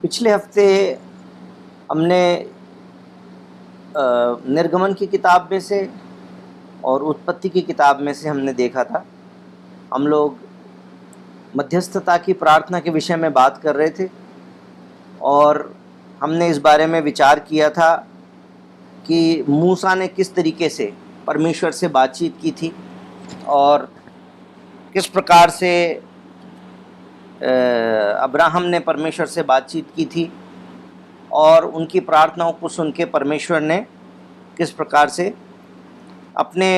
पिछले हफ्ते हमने निर्गमन की किताब में से और उत्पत्ति की किताब में से हमने देखा था। हम लोग मध्यस्थता की प्रार्थना के विषय में बात कर रहे थे और हमने इस बारे में विचार किया था कि मूसा ने किस तरीके से परमेश्वर से बातचीत की थी और किस प्रकार से अब्राहम ने परमेश्वर से बातचीत की थी और उनकी प्रार्थनाओं को सुन के परमेश्वर ने किस प्रकार से अपने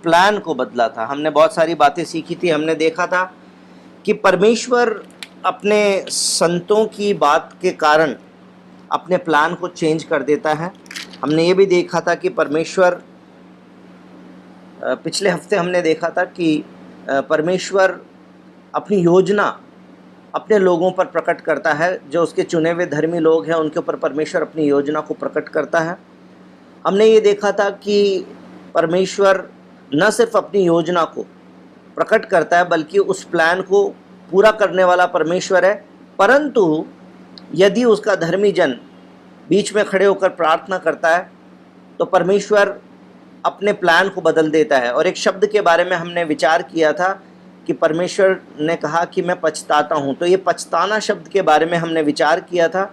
प्लान को बदला था। हमने बहुत सारी बातें सीखी थी। हमने देखा था कि परमेश्वर अपने संतों की बात के कारण अपने प्लान को चेंज कर देता है। हमने ये भी देखा था कि परमेश्वर पिछले हफ्ते हमने देखा था कि परमेश्वर अपनी योजना अपने लोगों पर प्रकट करता है। जो उसके चुने हुए धर्मी लोग हैं उनके ऊपर परमेश्वर अपनी योजना को प्रकट करता है। हमने ये देखा था कि परमेश्वर न सिर्फ अपनी योजना को प्रकट करता है बल्कि उस प्लान को पूरा करने वाला परमेश्वर है, परंतु यदि उसका धर्मी जन बीच में खड़े होकर प्रार्थना करता है तो परमेश्वर अपने प्लान को बदल देता है। और एक शब्द के बारे में हमने विचार किया था कि परमेश्वर ने कहा कि मैं पछताता हूँ। तो ये पछताना शब्द के बारे में हमने विचार किया था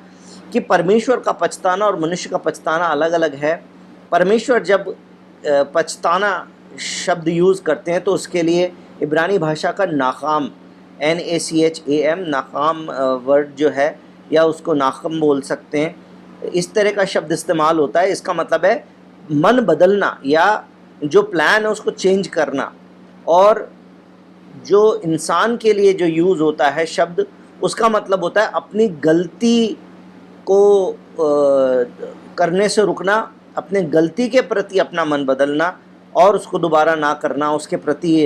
कि परमेश्वर का पछताना और मनुष्य का पछताना अलग अलग है। परमेश्वर जब पछताना शब्द यूज़ करते हैं तो उसके लिए इब्रानी भाषा का नाकाम NACHAM नाकाम वर्ड जो है, या उसको नाकम बोल सकते हैं, इस तरह का शब्द इस्तेमाल होता है। इसका मतलब है मन बदलना या जो प्लान है उसको चेंज करना। और जो इंसान के लिए जो यूज़ होता है शब्द, उसका मतलब होता है अपनी गलती को करने से रुकना, अपने गलती के प्रति अपना मन बदलना और उसको दोबारा ना करना, उसके प्रति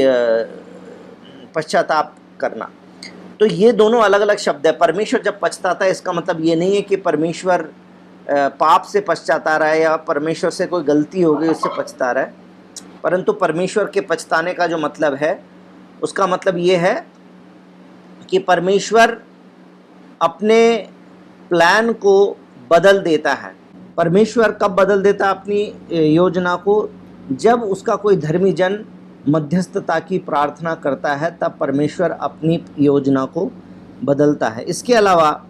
पश्चाताप करना। तो ये दोनों अलग अलग शब्द है। परमेश्वर जब पछताता है इसका मतलब ये नहीं है कि परमेश्वर पाप से पछताता रहा है या परमेश्वर से कोई गलती हो गई उससे पछता रहा है, परंतु परमेश्वर के पछताने का जो मतलब है उसका मतलब ये है कि परमेश्वर अपने प्लान को बदल देता है। परमेश्वर कब बदल देता है अपनी योजना को? जब उसका कोई धर्मी जन मध्यस्थता की प्रार्थना करता है तब परमेश्वर अपनी योजना को बदलता है। इसके अलावा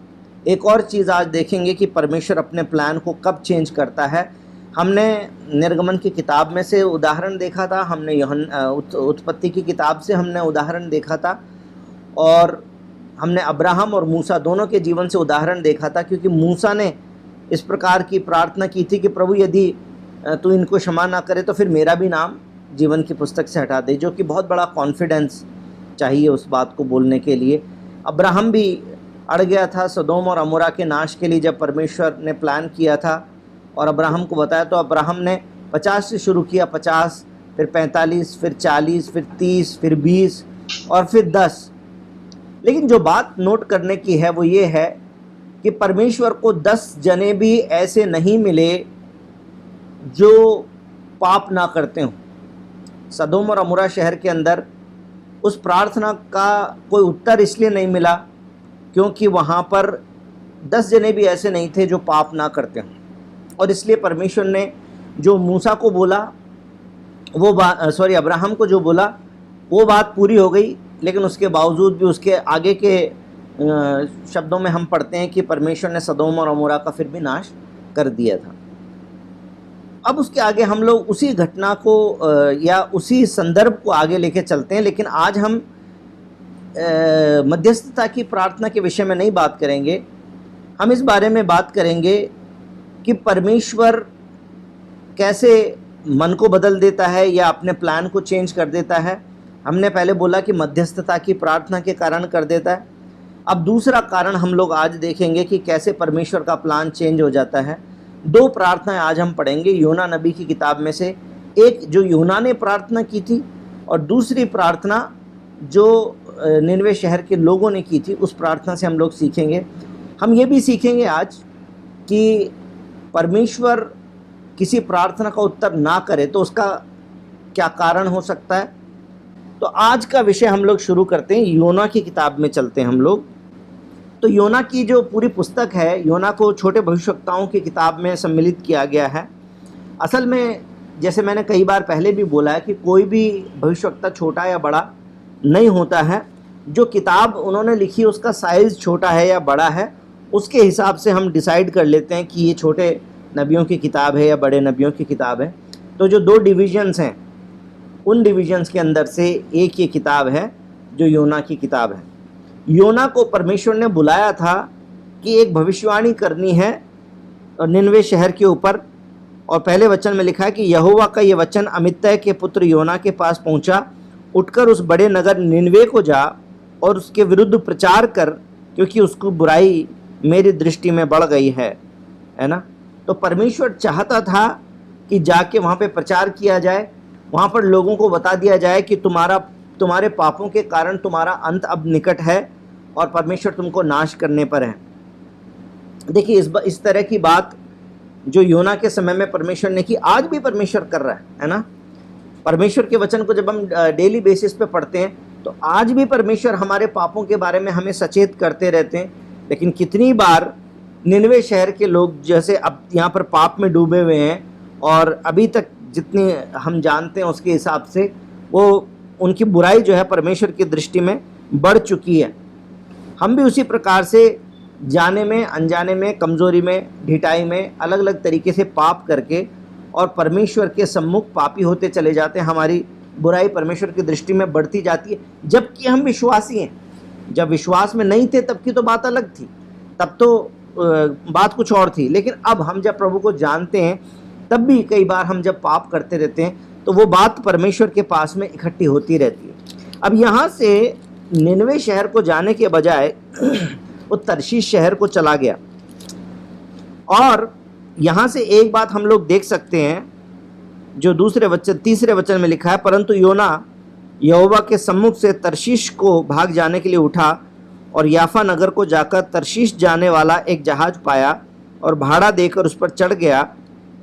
एक और चीज़ आज देखेंगे कि परमेश्वर अपने प्लान को कब चेंज करता है। हमने निर्गमन की किताब में से उदाहरण देखा था, हमने उत्पत्ति की किताब से हमने उदाहरण देखा था, और हमने अब्राहम और मूसा दोनों के जीवन से उदाहरण देखा था। क्योंकि मूसा ने इस प्रकार की प्रार्थना की थी कि प्रभु यदि तू इनको क्षमा ना करे तो फिर मेरा भी नाम जीवन की पुस्तक से हटा दे, जो कि बहुत बड़ा कॉन्फिडेंस चाहिए उस बात को बोलने के लिए। अब्राहम भी अड़ गया था सदोम और अमोरा के नाश के लिए जब परमेश्वर ने प्लान किया था और अब्राहम को बताया, तो अब्राहम ने 50 से शुरू किया, 50, फिर 45, फिर 40, फिर 30, फिर 20 और फिर 10। लेकिन जो बात नोट करने की है वो ये है कि परमेश्वर को 10 जने भी ऐसे नहीं मिले जो पाप ना करते हों। सदोम और अमोरा शहर के अंदर उस प्रार्थना का कोई उत्तर इसलिए नहीं मिला क्योंकि वहाँ पर 10 जने भी ऐसे नहीं थे जो पाप ना करते हों। और इसलिए परमेश्वर ने जो मूसा को बोला वो अब्राहम को जो बोला वो बात पूरी हो गई। लेकिन उसके बावजूद भी उसके आगे के शब्दों में हम पढ़ते हैं कि परमेश्वर ने सदोम और अमोरा का फिर भी नाश कर दिया था। अब उसके आगे हम लोग उसी घटना को या उसी संदर्भ को आगे लेके चलते हैं, लेकिन आज हम मध्यस्थता की प्रार्थना के विषय में नहीं बात करेंगे। हम इस बारे में बात करेंगे कि परमेश्वर कैसे मन को बदल देता है या अपने प्लान को चेंज कर देता है। हमने पहले बोला कि मध्यस्थता की प्रार्थना के कारण कर देता है। अब दूसरा कारण हम लोग आज देखेंगे कि कैसे परमेश्वर का प्लान चेंज हो जाता है। 2 प्रार्थनाएं आज हम पढ़ेंगे योना नबी की किताब में से, एक जो योना ने प्रार्थना की थी और दूसरी प्रार्थना जो निनवे शहर के लोगों ने की थी। उस प्रार्थना से हम लोग सीखेंगे। हम ये भी सीखेंगे आज कि परमेश्वर किसी प्रार्थना का उत्तर ना करे तो उसका क्या कारण हो सकता है। तो आज का विषय हम लोग शुरू करते हैं, योना की किताब में चलते हैं हम लोग। तो योना की जो पूरी पुस्तक है, योना को छोटे भविष्यवक्ताओं की किताब में सम्मिलित किया गया है। असल में जैसे मैंने कई बार पहले भी बोला है कि कोई भी भविष्यवक्ता छोटा या बड़ा नहीं होता है। जो किताब उन्होंने लिखी उसका साइज़ छोटा है या बड़ा है, उसके हिसाब से हम डिसाइड कर लेते हैं कि ये छोटे नबियों की किताब है या बड़े नबियों की किताब है। तो जो 2 डिविजन्स हैं, उन डिविजन्स के अंदर से एक ये किताब है जो योना की किताब है। योना को परमेश्वर ने बुलाया था कि एक भविष्यवाणी करनी है निनवे शहर के ऊपर, और पहले वचन में लिखा है कि यहोवा का ये वचन अमित्तै के पुत्र योना के पास पहुंचा, उठकर उस बड़े नगर निनवे को जा और उसके विरुद्ध प्रचार कर, क्योंकि उसकी बुराई मेरी दृष्टि में बढ़ गई है ना। तो परमेश्वर चाहता था कि जाके वहाँ पे प्रचार किया जाए, वहाँ पर लोगों को बता दिया जाए कि तुम्हारे पापों के कारण तुम्हारा अंत अब निकट है और परमेश्वर तुमको नाश करने पर है। देखिए इस तरह की बात जो योना के समय में परमेश्वर ने की, आज भी परमेश्वर कर रहा है ना। परमेश्वर के वचन को जब हम डेली बेसिस पे पढ़ते हैं तो आज भी परमेश्वर हमारे पापों के बारे में हमें सचेत करते रहते हैं। लेकिन कितनी बार निनवे शहर के लोग जैसे अब यहाँ पर पाप में डूबे हुए हैं, और अभी तक जितनी हम जानते हैं उसके हिसाब से वो उनकी बुराई जो है परमेश्वर की दृष्टि में बढ़ चुकी है। हम भी उसी प्रकार से जाने में, अनजाने में, कमज़ोरी में, ढिठाई में, अलग अलग तरीके से पाप करके और परमेश्वर के सम्मुख पापी होते चले जाते हैं। हमारी बुराई परमेश्वर की दृष्टि में बढ़ती जाती है, जबकि हम विश्वासी हैं। जब विश्वास में नहीं थे तब की तो बात अलग थी, तब तो बात कुछ और थी। लेकिन अब हम जब प्रभु को जानते हैं तब भी कई बार हम जब पाप करते रहते हैं तो वो बात परमेश्वर के पास में इकट्ठी होती रहती है। अब यहाँ से निनवे शहर को जाने के बजाय वो तरशीश शहर को चला गया। और यहाँ से एक बात हम लोग देख सकते हैं जो तीसरे वचन में लिखा है, परंतु योना यहोवा के सम्मुख से तरशीश को भाग जाने के लिए उठा और याफा नगर को जाकर तरशीश जाने वाला एक जहाज पाया और भाड़ा देकर उस पर चढ़ गया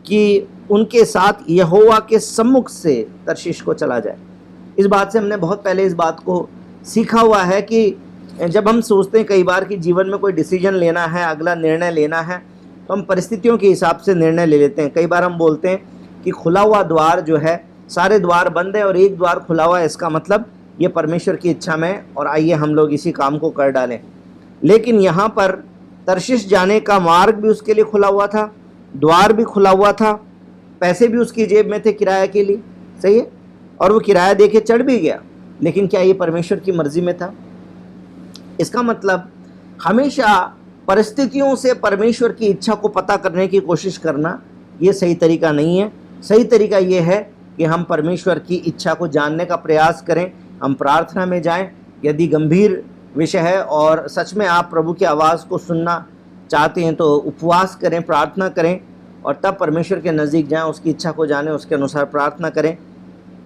कि उनके साथ यहोवा के सम्मुख से तरशीश को चला जाए। इस बात से हमने बहुत पहले इस बात को सीखा हुआ है कि जब हम सोचते हैं कई बार कि जीवन में कोई डिसीजन लेना है, अगला निर्णय लेना है, तो हम परिस्थितियों के हिसाब से निर्णय ले लेते हैं। कई बार हम बोलते हैं कि खुला हुआ द्वार जो है, सारे द्वार बंद है और एक द्वार खुला हुआ है, इसका मतलब ये परमेश्वर की इच्छा में, और आइए हम लोग इसी काम को कर डालें। लेकिन यहाँ पर तरशीश जाने का मार्ग भी उसके लिए खुला हुआ था, द्वार भी खुला हुआ था, पैसे भी उसकी जेब में थे किराया के लिए, सही है, और वो किराया दे के चढ़ भी गया। लेकिन क्या ये परमेश्वर की मर्जी में था? इसका मतलब हमेशा परिस्थितियों से परमेश्वर की इच्छा को पता करने की कोशिश करना ये सही तरीका नहीं है। सही तरीका ये है कि हम परमेश्वर की इच्छा को जानने का प्रयास करें, हम प्रार्थना में जाएं। यदि गंभीर विषय है और सच में आप प्रभु की आवाज़ को सुनना चाहते हैं तो उपवास करें, प्रार्थना करें, और तब परमेश्वर के नज़दीक जाएं, उसकी इच्छा को जानें, उसके अनुसार प्रार्थना करें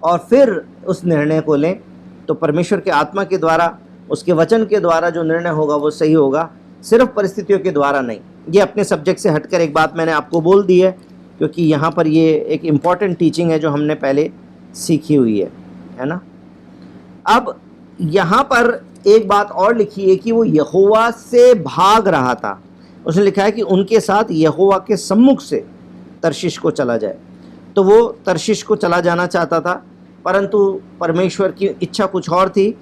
और फिर उस निर्णय को लें। तो परमेश्वर के आत्मा के द्वारा, उसके वचन के द्वारा जो निर्णय होगा वो सही होगा, सिर्फ परिस्थितियों के द्वारा नहीं। ये अपने सब्जेक्ट से हटकर एक बात मैंने आपको बोल दी है, क्योंकि यहाँ पर ये एक इम्पॉर्टेंट टीचिंग है जो हमने पहले सीखी हुई है ना। अब यहाँ पर एक बात और लिखी है कि वो यहोवा से भाग रहा था। उसने लिखा है कि उनके साथ यहोवा के सम्मुख से तरशीश को चला जाए। तो वो तरशीश को चला जाना चाहता था, परंतु परमेश्वर की इच्छा कुछ और थी।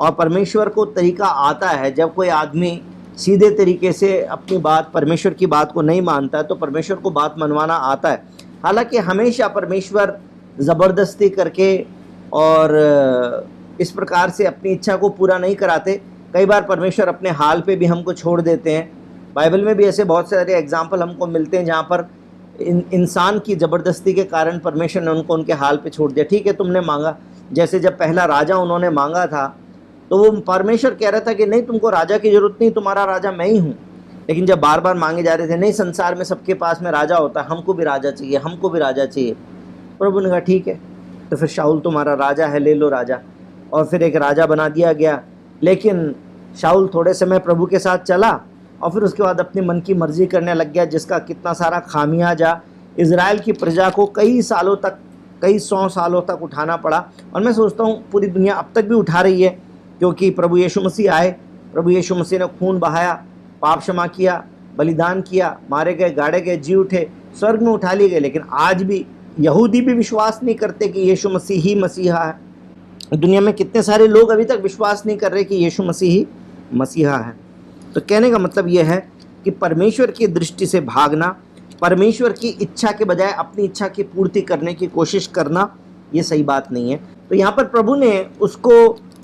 और परमेश्वर को तरीका आता है, जब कोई आदमी सीधे तरीके से अपनी बात, परमेश्वर की बात को नहीं मानता है, तो परमेश्वर को बात मनवाना आता है। हालांकि हमेशा परमेश्वर ज़बरदस्ती करके और इस प्रकार से अपनी इच्छा को पूरा नहीं कराते। कई बार परमेश्वर अपने हाल पे भी हमको छोड़ देते हैं। बाइबल में भी ऐसे बहुत सारे एग्जाम्पल हमको मिलते हैं जहाँ पर इंसान की ज़बरदस्ती के कारण परमेश्वर ने उनको उनके हाल पे छोड़ दिया। ठीक है, तुमने मांगा, जैसे जब पहला राजा उन्होंने मांगा था तो वो परमेश्वर कह रहा था कि नहीं, तुमको राजा की ज़रूरत नहीं, तुम्हारा राजा मैं ही हूँ। लेकिन जब बार बार मांगे जा रहे थे, नहीं, संसार में सबके पास में राजा होता है, हमको भी राजा चाहिए, हमको भी राजा चाहिए। प्रभु ने कहा ठीक है, तो फिर शाऊल तुम्हारा राजा है, ले लो राजा। और फिर एक राजा बना दिया गया। लेकिन शाऊल थोड़े समय प्रभु के साथ चला और फिर उसके बाद अपनी मन की मर्जी करने लग गया, जिसका कितना सारा खामियाजा इज़राइल की प्रजा को कई सालों तक, कई 100 सालों तक उठाना पड़ा। और मैं सोचता हूँ पूरी दुनिया अब तक भी उठा रही है, क्योंकि प्रभु यीशु मसीह आए, प्रभु यीशु मसीह ने खून बहाया, पाप क्षमा किया, बलिदान किया, मारे गए, गाड़े गए, जी उठे, स्वर्ग में उठा लिए गए। लेकिन आज भी यहूदी भी विश्वास नहीं करते कि यीशु मसीह ही मसीहा है। दुनिया में कितने सारे लोग अभी तक विश्वास नहीं कर रहे कि यीशु मसीह ही मसीहा है। तो कहने का मतलब यह है कि परमेश्वर की दृष्टि से भागना, परमेश्वर की इच्छा के बजाय अपनी इच्छा की पूर्ति करने की कोशिश करना, ये सही बात नहीं है। तो यहाँ पर प्रभु ने उसको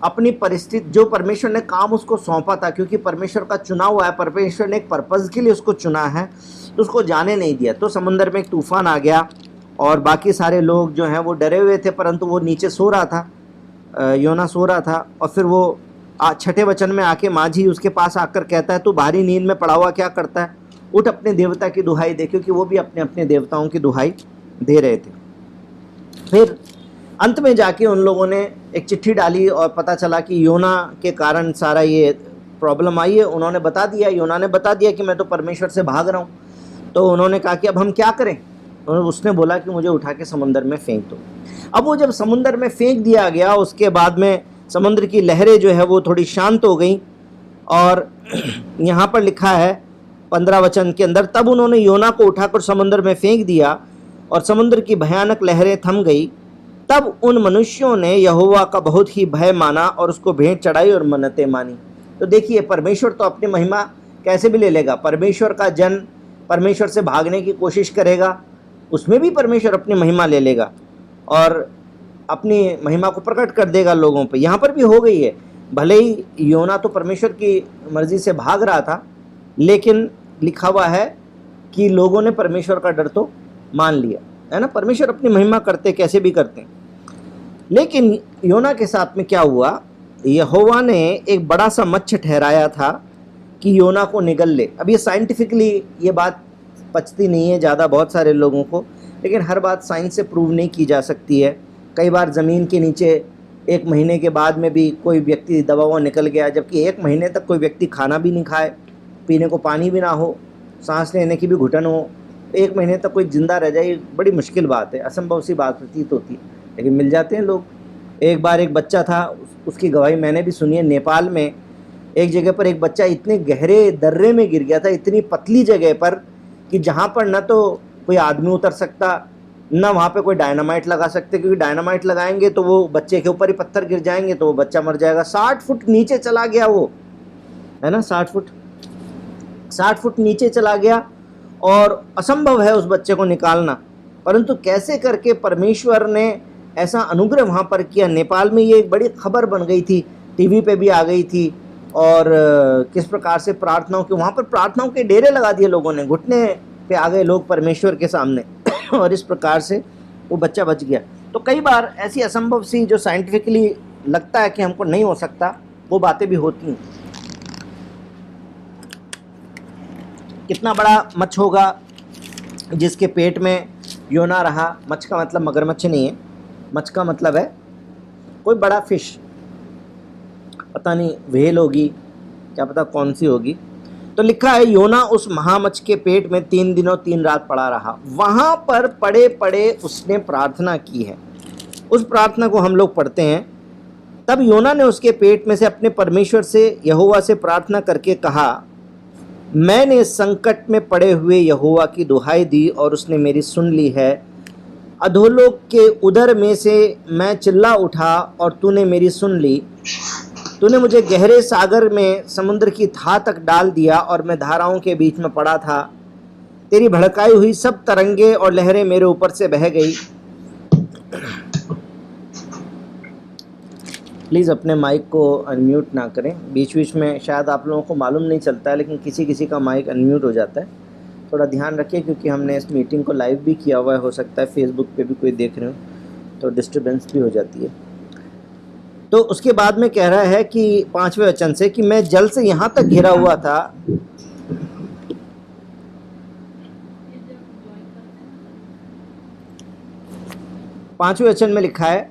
अपनी परिस्थिति, जो परमेश्वर ने काम उसको सौंपा था, क्योंकि परमेश्वर का चुना हुआ है, परमेश्वर ने एक पर्पज़ के लिए उसको चुना है, तो उसको जाने नहीं दिया। तो समुद्र में एक तूफान आ गया और बाकी सारे लोग जो हैं वो डरे हुए थे, परंतु वो नीचे सो रहा था, योना सो रहा था। और फिर वो छठे वचन में आके माझी उसके पास आकर कहता है, तू भारी नींद में पड़ा हुआ क्या करता है, उठ अपने देवता की दुहाई दे, क्योंकि वो भी अपने अपने देवताओं की दुहाई दे रहे थे। फिर अंत में जाके उन लोगों ने एक चिट्ठी डाली और पता चला कि योना के कारण सारा ये प्रॉब्लम आई है। उन्होंने बता दिया, योना ने बता दिया कि मैं तो परमेश्वर से भाग रहा हूँ। तो उन्होंने कहा कि अब हम क्या करें। उसने बोला कि मुझे उठा के समुंदर में फेंक दो। अब वो जब समुंदर में फेंक दिया गया, उसके बाद में समुद्र की लहरें जो है वो थोड़ी शांत हो गई। और यहाँ पर लिखा है 15 वचन के अंदर, तब उन्होंने योना को उठाकर समुद्र में फेंक दिया और समुद्र की भयानक लहरें थम गई। तब उन मनुष्यों ने यहोवा का बहुत ही भय माना और उसको भेंट चढ़ाई और मन्नतें मानी। तो देखिए, परमेश्वर तो अपनी महिमा कैसे भी ले लेगा। परमेश्वर का जन परमेश्वर से भागने की कोशिश करेगा, उसमें भी परमेश्वर अपनी महिमा ले लेगा और अपनी महिमा को प्रकट कर देगा लोगों पे। यहाँ पर भी हो गई है। भले ही योना तो परमेश्वर की मर्जी से भाग रहा था, लेकिन लिखा हुआ है कि लोगों ने परमेश्वर का डर तो मान लिया, है ना। परमेश्वर अपनी महिमा करते कैसे भी करते हैं। लेकिन योना के साथ में क्या हुआ, यहोवा ने एक बड़ा सा मत्स्य ठहराया था कि योना को निगल ले। अब ये साइंटिफिकली ये बात पचती नहीं है ज़्यादा बहुत सारे लोगों को, लेकिन हर बात साइंस से प्रूव नहीं की जा सकती है। कई बार ज़मीन के नीचे 1 महीने के बाद में भी कोई व्यक्ति दबा हुआ निकल गया, जबकि 1 महीने तक कोई व्यक्ति खाना भी नहीं खाए, पीने को पानी भी ना हो, सांस लेने की भी घुटन हो, 1 महीने तक कोई जिंदा रह जाए, बड़ी मुश्किल बात है, असंभव सी बात प्रतीत होती है, लेकिन मिल जाते हैं लोग। एक बार एक बच्चा था, उसकी गवाही मैंने भी सुनी है। नेपाल में एक जगह पर एक बच्चा इतने गहरे दर्रे में गिर गया था, इतनी पतली जगह पर कि जहाँ पर न तो कोई आदमी उतर सकता, न वहाँ पे कोई डायनामाइट लगा सकते, क्योंकि डायनामाइट लगाएंगे तो वो बच्चे के ऊपर ही पत्थर गिर जाएंगे तो वो बच्चा मर जाएगा। 60 फुट नीचे चला गया वो, है ना, 60 फुट नीचे चला गया और असंभव है उस बच्चे को निकालना। परंतु कैसे करके परमेश्वर ने ऐसा अनुग्रह वहाँ पर किया। नेपाल में ये एक बड़ी खबर बन गई थी, टीवी पे भी आ गई थी। और किस प्रकार से प्रार्थनाओं के, वहाँ पर प्रार्थनाओं के डेरे लगा दिए लोगों ने, घुटने पे आ गए लोग परमेश्वर के सामने और इस प्रकार से वो बच्चा बच गया। तो कई बार ऐसी असंभव सी, जो साइंटिफिकली लगता है कि हमको नहीं हो सकता, वो बातें भी होती हैं। कितना बड़ा मच्छ होगा जिसके पेट में योना रहा। मच्छ का मतलब मगरमच्छ नहीं है, मच्छ का मतलब है कोई बड़ा फिश, पता नहीं व्हेल होगी, क्या पता कौन सी होगी। तो लिखा है योना उस महामच्छ के पेट में 3 दिनों 3 रात पड़ा रहा। वहाँ पर पड़े पड़े उसने प्रार्थना की है। उस प्रार्थना को हम लोग पढ़ते हैं। तब योना ने उसके पेट में से अपने परमेश्वर से, यहोवा से प्रार्थना करके कहा, मैंने संकट में पड़े हुए यहोवा की दुहाई दी और उसने मेरी सुन ली है। अधोलोक के उदर में से मैं चिल्ला उठा और तूने मेरी सुन ली। तूने मुझे गहरे सागर में समुद्र की था तक डाल दिया और मैं धाराओं के बीच में पड़ा था। तेरी भड़काई हुई सब तरंगे और लहरें मेरे ऊपर से बह गई। प्लीज़ अपने माइक को अनम्यूट ना करें। बीच बीच में शायद आप लोगों को मालूम नहीं चलता है, लेकिन किसी किसी का माइक अनम्यूट हो जाता है। थोड़ा ध्यान रखिए, क्योंकि हमने इस मीटिंग को लाइव भी किया हुआ है। हो सकता है फेसबुक पे भी कोई देख रहे हो तो डिस्टर्बेंस भी हो जाती है। तो उसके बाद में कह रहा है कि 5वें वचन से कि मैं जल से यहाँ तक घिरा हुआ था। पांचवें वचन में लिखा है,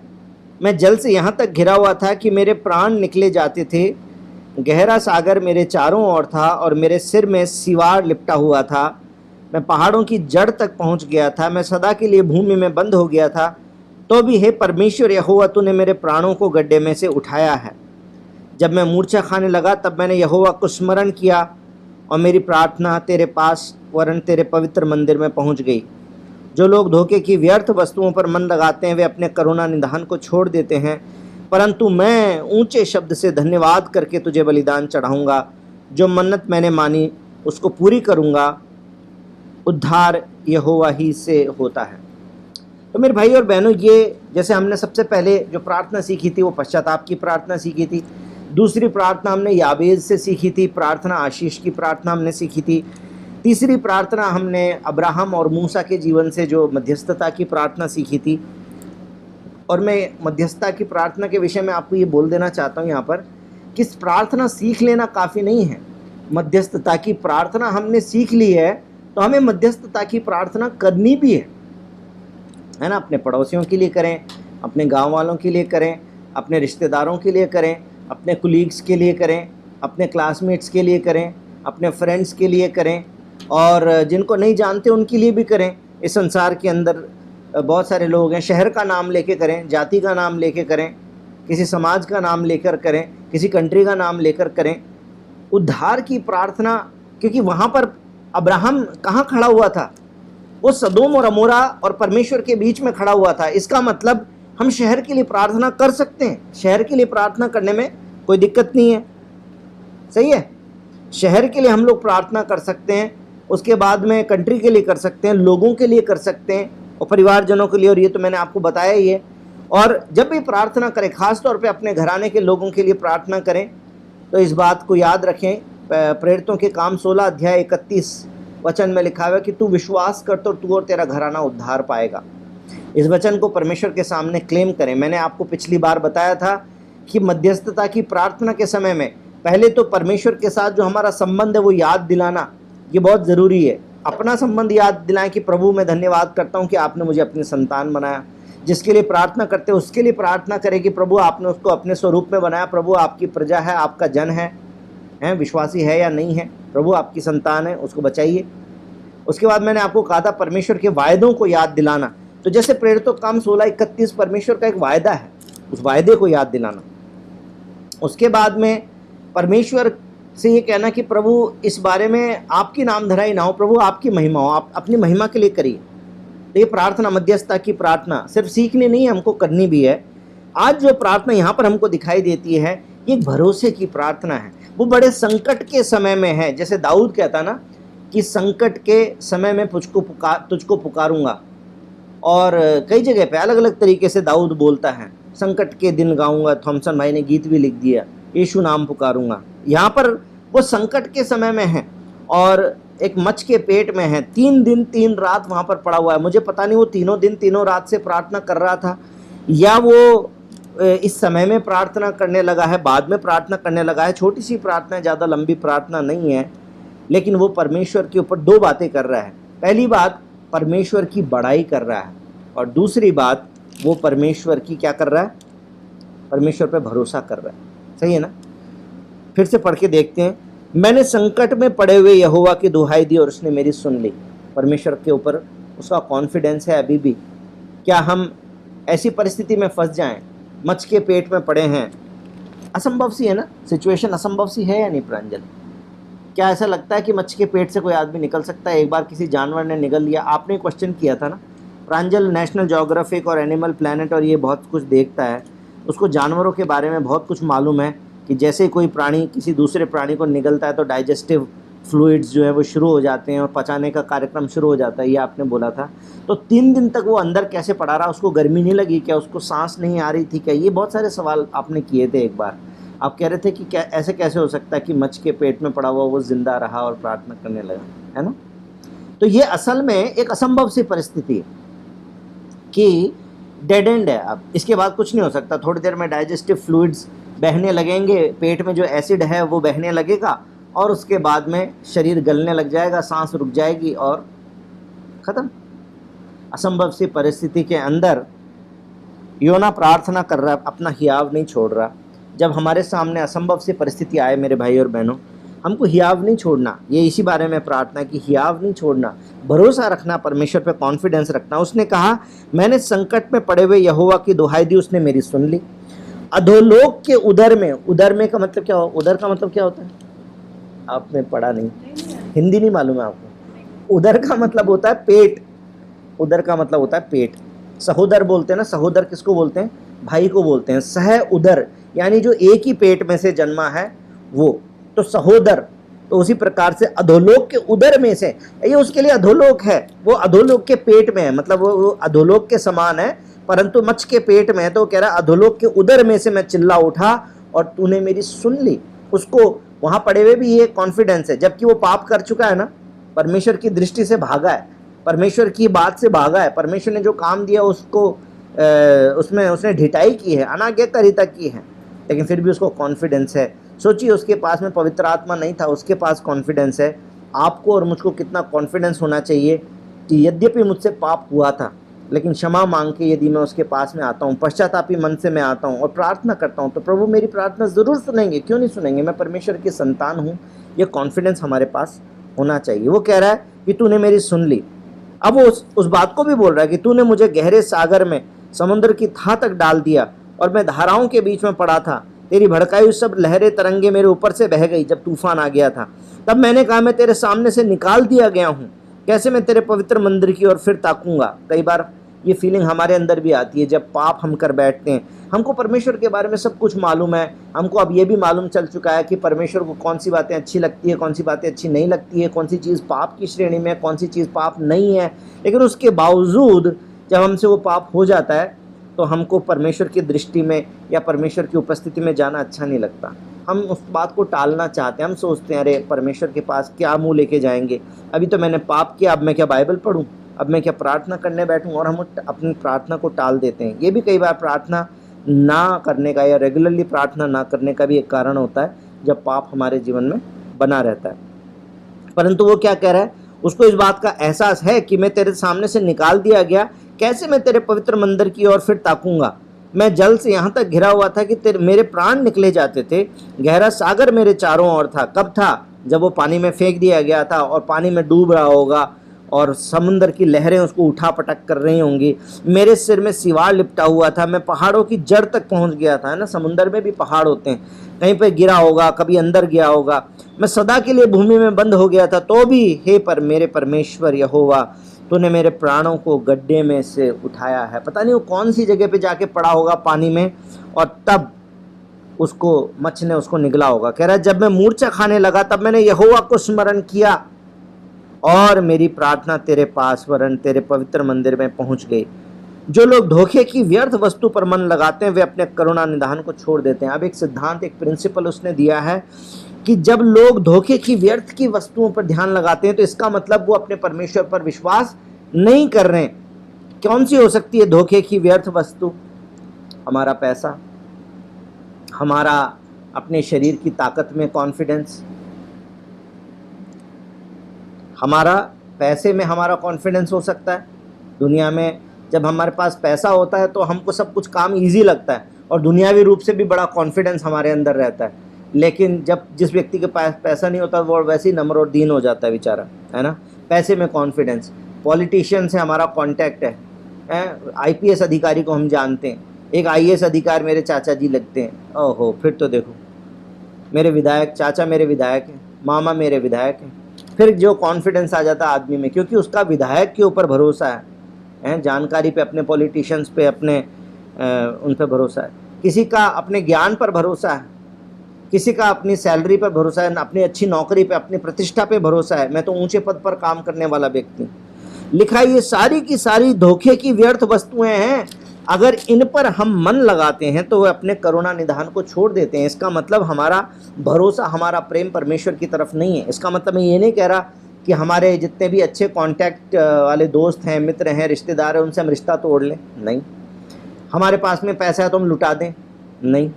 मैं जल से यहाँ तक घिरा हुआ था कि मेरे प्राण निकले जाते थे। गहरा सागर मेरे चारों ओर था और मेरे सिर में सिवार लिपटा हुआ था। मैं पहाड़ों की जड़ तक पहुँच गया था। मैं सदा के लिए भूमि में बंद हो गया था। तो भी हे परमेश्वर यहोवा, तूने मेरे प्राणों को गड्ढे में से उठाया है। जब मैं मूर्छा खाने लगा तब मैंने यहोवा को स्मरण किया और मेरी प्रार्थना तेरे पास वरन तेरे पवित्र मंदिर में पहुंच गई। जो लोग धोखे की व्यर्थ वस्तुओं पर मन लगाते हैं वे अपने करुणा निधान को छोड़ देते हैं, परंतु मैं ऊंचे शब्द से धन्यवाद करके तुझे बलिदान चढ़ाऊंगा। जो मन्नत मैंने मानी उसको पूरी करूंगा। उद्धार यहोवा ही से होता है। तो मेरे भाई और बहनों, ये जैसे हमने सबसे पहले जो प्रार्थना सीखी थी वो पश्चाताप की प्रार्थना सीखी थी। दूसरी प्रार्थना हमने याबेज से सीखी थी, प्रार्थना आशीष की प्रार्थना हमने सीखी थी। तीसरी प्रार्थना हमने अब्राहम और मूसा के जीवन से जो मध्यस्थता की प्रार्थना सीखी थी। और मैं मध्यस्थता की प्रार्थना के विषय में आपको ये बोल देना चाहता हूँ यहाँ पर कि प्रार्थना सीख लेना काफ़ी नहीं है। मध्यस्थता की प्रार्थना हमने सीख ली है तो हमें मध्यस्थता की प्रार्थना करनी भी है ना। अपने पड़ोसियों के लिए करें, अपने गांव वालों के लिए करें, अपने रिश्तेदारों के लिए करें, अपने कुलीग्स के लिए करें, अपने क्लासमेट्स के लिए करें, अपने फ्रेंड्स के लिए करें, और जिनको नहीं जानते उनके लिए भी करें। इस संसार के अंदर बहुत सारे लोग हैं, शहर का नाम लेके करें, जाति का नाम लेके करें, किसी समाज का नाम लेकर करें, किसी कंट्री का नाम लेकर करें। उद्धार की प्रार्थना, क्योंकि वहाँ पर अब्राहम कहाँ खड़ा हुआ था? वो सदोम और अमोरा और परमेश्वर के बीच में खड़ा हुआ था। इसका मतलब हम शहर के लिए प्रार्थना कर सकते हैं। शहर के लिए प्रार्थना करने में कोई दिक्कत नहीं है, सही है। शहर के लिए हम लोग प्रार्थना कर सकते हैं, उसके बाद में कंट्री के लिए कर सकते हैं, लोगों के लिए कर सकते हैं और परिवारजनों के लिए, और ये तो मैंने आपको बताया ही है। और जब भी प्रार्थना करें, खास तौर पे अपने घराने के लोगों के लिए प्रार्थना करें, तो इस बात को याद रखें। प्रेरितों के काम 16 अध्याय 31 वचन में लिखा हुआ है कि तू विश्वास कर तो तू और तेरा घराना उद्धार पाएगा। इस वचन को परमेश्वर के सामने क्लेम करें। मैंने आपको पिछली बार बताया था कि मध्यस्थता की प्रार्थना के समय में पहले तो परमेश्वर के साथ जो हमारा संबंध है वो याद दिलाना, ये बहुत ज़रूरी है। अपना संबंध याद दिलाएं कि प्रभु मैं धन्यवाद करता हूँ कि आपने मुझे अपनी संतान बनाया। जिसके लिए प्रार्थना करते हैं उसके लिए प्रार्थना करें कि प्रभु आपने उसको अपने स्वरूप में बनाया, प्रभु आपकी प्रजा है, आपका जन है, विश्वासी है या नहीं है, प्रभु आपकी संतान है, उसको बचाइए। उसके बाद मैंने आपको कहा था परमेश्वर के वायदों को याद दिलाना। तो जैसे प्रेरितों काम 16:31 परमेश्वर का एक वायदा है, उस वायदे को याद दिलाना। उसके बाद में परमेश्वर से ये कहना कि प्रभु इस बारे में आपकी नामधराई ना हो, प्रभु आपकी महिमा हो, आप अपनी महिमा के लिए करिए। तो ये प्रार्थना, मध्यस्थता की प्रार्थना सिर्फ सीखनी नहीं, हमको करनी भी है। आज जो प्रार्थना यहाँ पर हमको दिखाई देती है ये एक भरोसे की प्रार्थना है। वो बड़े संकट के समय में है। जैसे दाऊद कहता ना कि संकट के समय में तुझको पुकारूंगा, और कई जगह पे अलग अलग तरीके से दाऊद बोलता है। संकट के दिन गाऊंगा, थॉमसन भाई ने गीत भी लिख दिया, यीशु नाम पुकारूंगा। यहाँ पर वो संकट के समय में है और एक मच्छ के पेट में है, 3 दिन 3 रात वहाँ पर पड़ा हुआ है। मुझे पता नहीं वो तीनों दिन तीनों रात से प्रार्थना कर रहा था या वो इस समय में प्रार्थना करने लगा है, बाद में प्रार्थना करने लगा है। छोटी सी प्रार्थना है, ज़्यादा लंबी प्रार्थना नहीं है, लेकिन वो परमेश्वर के ऊपर 2 बातें कर रहा है। पहली बात, परमेश्वर की बड़ाई कर रहा है, और दूसरी बात वो परमेश्वर की क्या कर रहा है? परमेश्वर पे भरोसा कर रहा है। सही है ना? फिर से पढ़ के देखते हैं। मैंने संकट में पड़े हुए यहोवा की दुहाई दी और उसने मेरी सुन ली। परमेश्वर के ऊपर उसका कॉन्फिडेंस है अभी भी। क्या हम ऐसी परिस्थिति में फंस जाएं, मच्छ के पेट में पड़े हैं? असंभव सी है ना सिचुएशन, असंभव सी है या नहीं प्रांजल? क्या ऐसा लगता है कि मच्छ के पेट से कोई आदमी निकल सकता है? एक बार किसी जानवर ने निगल लिया। आपने क्वेश्चन किया था ना, प्रांजल नेशनल ज्योग्राफिक और एनिमल प्लैनेट और ये बहुत कुछ देखता है, उसको जानवरों के बारे में बहुत कुछ मालूम है कि जैसे कोई प्राणी किसी दूसरे प्राणी को निगलता है तो डाइजेस्टिव फ्लूइड्स जो है वो शुरू हो जाते हैं और पचाने का कार्यक्रम शुरू हो जाता है, ये आपने बोला था। तो 3 दिन तक वो अंदर कैसे पड़ा रहा? उसको गर्मी नहीं लगी क्या? उसको सांस नहीं आ रही थी क्या? ये बहुत सारे सवाल आपने किए थे एक बार। आप कह रहे थे कि क्या ऐसे कैसे हो सकता है कि मच्छ के पेट में पड़ा हुआ वो जिंदा रहा और प्रार्थना करने लगा, है ना? तो ये असल में एक असंभव सी परिस्थिति है कि डेड एंड है। अब इसके बाद कुछ नहीं हो सकता। थोड़ी देर में डाइजेस्टिव फ्लूइड्स बहने लगेंगे, पेट में जो एसिड है वो बहने लगेगा और उसके बाद में शरीर गलने लग जाएगा, सांस रुक जाएगी और ख़त्म। असंभव सी परिस्थिति के अंदर योना प्रार्थना कर रहा, अपना हियाव नहीं छोड़ रहा। जब हमारे सामने असंभव सी परिस्थिति आए मेरे भाई और बहनों, हमको हियाव नहीं छोड़ना। ये इसी बारे में प्रार्थना है कि हियाव नहीं छोड़ना, भरोसा रखना, परमेश्वर पे कॉन्फिडेंस रखना। उसने कहा मैंने संकट में पड़े हुए यहोवा की दुहाई दी, उसने मेरी सुन ली। अधोलोक के उदर में का मतलब क्या हो? उदर का मतलब क्या होता है? आपने पढ़ा नहीं? हिंदी नहीं मालूम है आपको? उदर का मतलब होता है पेट, उदर का मतलब होता है पेट। सहोदर बोलते हैं ना, सहोदर किसको बोलते हैं? भाई को बोलते हैं। सह उदर यानी जो एक ही पेट में से जन्मा है वो, तो सहोदर। तो उसी प्रकार से अधोलोक के उदर में से, ये उसके लिए अधोलोक है, वो अधोलोक के पेट में है, मतलब वो अधोलोक के समान है परंतु मच्छ के पेट में है। तो वो कह रहा है अधोलोक के उदर में से मैं चिल्ला उठा और तूने मेरी सुन ली। उसको वहां पड़े हुए भी ये कॉन्फिडेंस है, जबकि वो पाप कर चुका है ना, परमेश्वर की दृष्टि से भागा है, परमेश्वर की बात से भागा है, परमेश्वर ने जो काम दिया उसको उसमें उसने ढिठाई की है, अनाज्ञाकारिता की है, लेकिन फिर भी उसको कॉन्फिडेंस है। सोचिए उसके पास में पवित्र आत्मा नहीं था, उसके पास कॉन्फिडेंस है। आपको और मुझको कितना कॉन्फिडेंस होना चाहिए कि यद्यपि मुझसे पाप हुआ था लेकिन क्षमा मांग के यदि मैं उसके पास में आता हूँ, पश्चातापी मन से मैं आता हूँ और प्रार्थना करता हूँ, तो प्रभु मेरी प्रार्थना ज़रूर सुनेंगे। क्यों नहीं सुनेंगे? मैं परमेश्वर की संतान हूँ। ये कॉन्फिडेंस हमारे पास होना चाहिए। वो कह रहा है कि तूने मेरी सुन ली। अब वो उस बात को भी बोल रहा है कि तूने मुझे गहरे सागर में, समुद्र की थाह तक डाल दिया और मैं धाराओं के बीच में पड़ा था। तेरी भड़काई हुई सब लहरें तरंगे मेरे ऊपर से बह गई जब तूफान आ गया था। तब मैंने कहा मैं तेरे सामने से निकाल दिया गया हूँ, कैसे मैं तेरे पवित्र मंदिर की ओर फिर ताकूंगा। कई बार ये फीलिंग हमारे अंदर भी आती है जब पाप हम कर बैठते हैं। हमको परमेश्वर के बारे में सब कुछ मालूम है, हमको अब ये भी मालूम चल चुका है कि परमेश्वर को कौन सी बातें अच्छी लगती है, कौन सी बातें अच्छी नहीं लगती है, कौन सी चीज़ पाप की श्रेणी में है, कौन सी चीज़ पाप नहीं है। लेकिन उसके बावजूद जब हमसे वो पाप हो जाता है तो हमको परमेश्वर की दृष्टि में या परमेश्वर की उपस्थिति में जाना अच्छा नहीं लगता। हम उस बात को टालना चाहते हैं। हम सोचते हैं अरे परमेश्वर के पास क्या मुंह लेके जाएंगे, अभी तो मैंने पाप किया, अब मैं क्या बाइबल पढ़ूं, अब मैं क्या प्रार्थना करने बैठूं, और हम अपनी प्रार्थना को टाल देते हैं। ये भी कई बार प्रार्थना ना करने का या रेगुलरली प्रार्थना ना करने का भी एक कारण होता है जब पाप हमारे जीवन में बना रहता है। परंतु वो क्या कह रहा है, उसको इस बात का एहसास है कि मैं तेरे सामने से निकाल दिया गया, कैसे मैं तेरे पवित्र मंदिर की ओर फिर ताकूंगा। मैं जल से यहाँ तक घिरा हुआ था कि मेरे प्राण निकले जाते थे। गहरा सागर मेरे चारों ओर था। कब था? जब वो पानी में फेंक दिया गया था और पानी में डूब रहा होगा और समुद्र की लहरें उसको उठा पटक कर रही होंगी। मेरे सिर में सिवार लिपटा हुआ था, मैं पहाड़ों की जड़ तक पहुंच गया था। है ना, समुद्र में भी पहाड़ होते हैं, कहीं पे गिरा होगा, कभी अंदर गया होगा। मैं सदा के लिए भूमि में बंद हो गया था, तो भी हे पर मेरे परमेश्वर यहोवा, तूने मेरे प्राणों को गड्ढे में से उठाया है। पता नहीं वो कौन सी जगह पे जाके पड़ा होगा पानी में, और तब उसको मच्छ ने उसको निगला होगा। कह रहा है जब मैं मूर्छा खाने लगा तब मैंने यहोवा को स्मरण किया और मेरी प्रार्थना तेरे पास वरन तेरे पवित्र मंदिर में पहुंच गई। जो लोग धोखे की व्यर्थ वस्तु पर मन लगाते हैं वे अपने करुणा निधान को छोड़ देते हैं। अब एक सिद्धांत, एक प्रिंसिपल उसने दिया है कि जब लोग धोखे की व्यर्थ की वस्तुओं पर ध्यान लगाते हैं तो इसका मतलब वो अपने परमेश्वर पर विश्वास नहीं कर रहे हैं। कौन सी हो सकती है धोखे की व्यर्थ वस्तु? हमारा पैसा, हमारा अपने शरीर की ताकत में कॉन्फिडेंस, हमारा पैसे में हमारा कॉन्फिडेंस हो सकता है। दुनिया में जब हमारे पास पैसा होता है तो हमको सब कुछ काम इजी लगता है और दुनियावी रूप से भी बड़ा कॉन्फिडेंस हमारे अंदर रहता है। लेकिन जब जिस व्यक्ति के पास पैसा नहीं होता वो वैसे ही नम्र और दीन हो जाता है बेचारा, है ना। पैसे में कॉन्फिडेंस, पॉलिटिशियन से हमारा कॉन्टैक्ट है। आईपीएस अधिकारी को हम जानते हैं, एक आईएएस अधिकारी मेरे चाचा जी लगते हैं। ओहो, फिर तो देखो, मेरे विधायक, चाचा मेरे विधायक हैं, मामा मेरे विधायक हैं। फिर जो कॉन्फिडेंस आ जाता है आदमी में, क्योंकि उसका विधायक के ऊपर भरोसा है, जानकारी पे, अपने पॉलिटिशियंस पे, अपने उन पे भरोसा है। किसी का अपने ज्ञान पर भरोसा है, किसी का अपनी सैलरी पर भरोसा है, अपनी अच्छी नौकरी पे, अपनी प्रतिष्ठा पे भरोसा है, मैं तो ऊंचे पद पर काम करने वाला व्यक्ति। लिखा है ये सारी की सारी धोखे की व्यर्थ वस्तुएं हैं, अगर इन पर हम मन लगाते हैं तो वे अपने करुणा निधान को छोड़ देते हैं। इसका मतलब हमारा भरोसा, हमारा प्रेम परमेश्वर की तरफ नहीं है। इसका मतलब मैं ये नहीं कह रहा कि हमारे जितने भी अच्छे कांटेक्ट वाले दोस्त हैं, मित्र हैं, रिश्तेदार हैं, उनसे हम रिश्ता तोड़ लें, नहीं। हमारे पास में पैसा है तो हम लुटा दें, नहीं।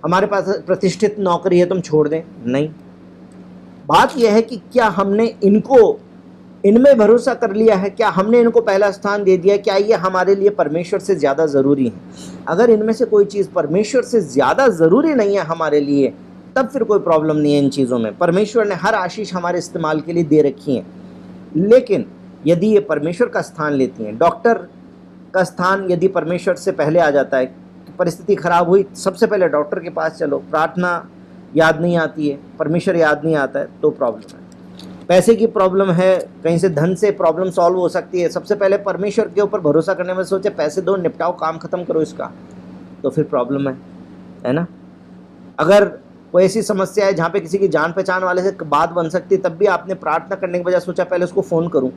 हमारे पास प्रतिष्ठित नौकरी है तो हम छोड़ दें, नहीं। बात यह है कि क्या हमने इनमें भरोसा कर लिया है, क्या हमने इनको पहला स्थान दे दिया, क्या ये हमारे लिए परमेश्वर से ज़्यादा ज़रूरी है। अगर इनमें से कोई चीज़ परमेश्वर से ज़्यादा ज़रूरी नहीं है हमारे लिए, तब फिर कोई प्रॉब्लम नहीं है इन चीज़ों में। परमेश्वर ने हर आशीष हमारे इस्तेमाल के लिए दे रखी है, लेकिन यदि ये परमेश्वर का स्थान लेती हैं, डॉक्टर का स्थान यदि परमेश्वर से पहले आ जाता है, परिस्थिति खराब हुई, सबसे पहले डॉक्टर के पास चलो, प्रार्थना याद नहीं आती है, परमेश्वर याद नहीं आता है, तो प्रॉब्लम है। पैसे की प्रॉब्लम है, कहीं से धन से प्रॉब्लम सॉल्व हो सकती है, सबसे पहले परमेश्वर के ऊपर भरोसा करने में सोचे पैसे दो, निपटाओ, काम खत्म करो इसका, तो फिर प्रॉब्लम है ना। अगर कोई ऐसी समस्या है जहाँ पे किसी की जान पहचान वाले से बात बन सकती है, तब भी आपने प्रार्थना करने के बजाय सोचा पहले उसको फ़ोन करूँ,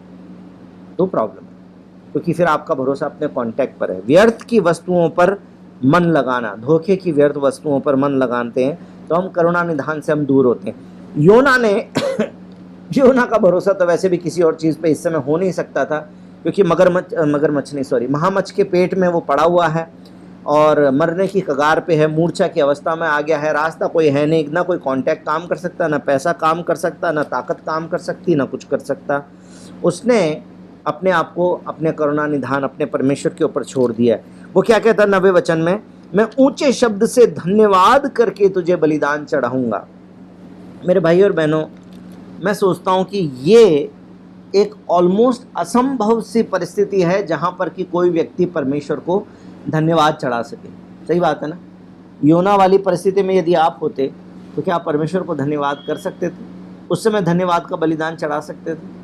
तो प्रॉब्लम है, क्योंकि फिर आपका भरोसा अपने कॉन्टैक्ट पर है। व्यर्थ की वस्तुओं पर मन लगाना, धोखे की व्यर्थ वस्तुओं पर मन लगाते हैं तो हम करुणा निधान से हम दूर होते हैं। योना ने योना का भरोसा तो वैसे भी किसी और चीज़ पे इस समय हो नहीं सकता था, क्योंकि महामच्छ के पेट में वो पड़ा हुआ है और मरने की कगार पे है, मूर्छा की अवस्था में आ गया है, रास्ता कोई है नहीं, ना कोई कांटेक्ट काम कर सकता, ना पैसा काम कर सकता, ना ताकत काम कर सकती, ना कुछ कर सकता। उसने अपने आप को अपने करुणा निधान अपने परमेश्वर के ऊपर छोड़ दिया है। वो क्या कहता है 90वें वचन में, मैं ऊंचे शब्द से धन्यवाद करके तुझे बलिदान चढ़ाऊंगा। मेरे भाई और बहनों, मैं सोचता हूँ कि ये एक ऑलमोस्ट असंभव सी परिस्थिति है जहाँ पर कि कोई व्यक्ति परमेश्वर को धन्यवाद चढ़ा सके। सही बात है ना। योना वाली परिस्थिति में यदि आप होते तो क्या आप परमेश्वर को धन्यवाद कर सकते थे? उस समय धन्यवाद का बलिदान चढ़ा सकते थे?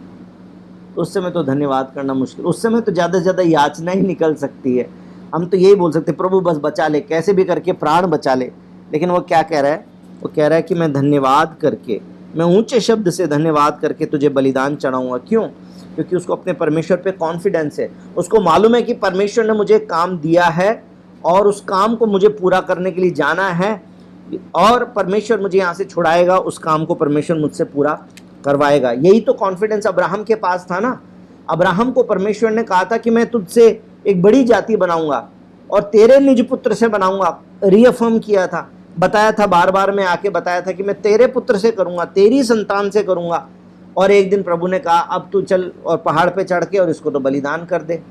उस समय तो धन्यवाद करना मुश्किल, उस समय तो ज़्यादा से ज़्यादा याचना ही निकल सकती है। हम तो यही बोल सकते प्रभु बस बचा ले, कैसे भी करके प्राण बचा ले। लेकिन वो क्या कह रहा है? वो कह रहा है कि मैं धन्यवाद करके, मैं ऊंचे शब्द से धन्यवाद करके तुझे बलिदान चढ़ाऊंगा। क्यों? क्योंकि उसको अपने परमेश्वर पे कॉन्फिडेंस है। उसको मालूम है कि परमेश्वर ने मुझे काम दिया है और उस काम को मुझे पूरा करने के लिए जाना है और परमेश्वर मुझे यहाँ से छुड़ाएगा, उस काम को परमेश्वर मुझसे पूरा करवाएगा। यही तो कॉन्फिडेंस अब्राहम के पास था ना। अब्राहम को परमेश्वर ने कहा था कि मैं तुझसे एक बड़ी जाति बनाऊंगा और तेरे निज पुत्र से बनाऊंगा। रीअफर्म किया था, बताया था, बार बार में आके बताया था कि मैं तेरे पुत्र से करूंगा, तेरी संतान से करूंगा। और एक दिन प्रभु ने कहा अब तू चल और पहाड़ पे चढ़ के और इसको तो बलिदान कर दे।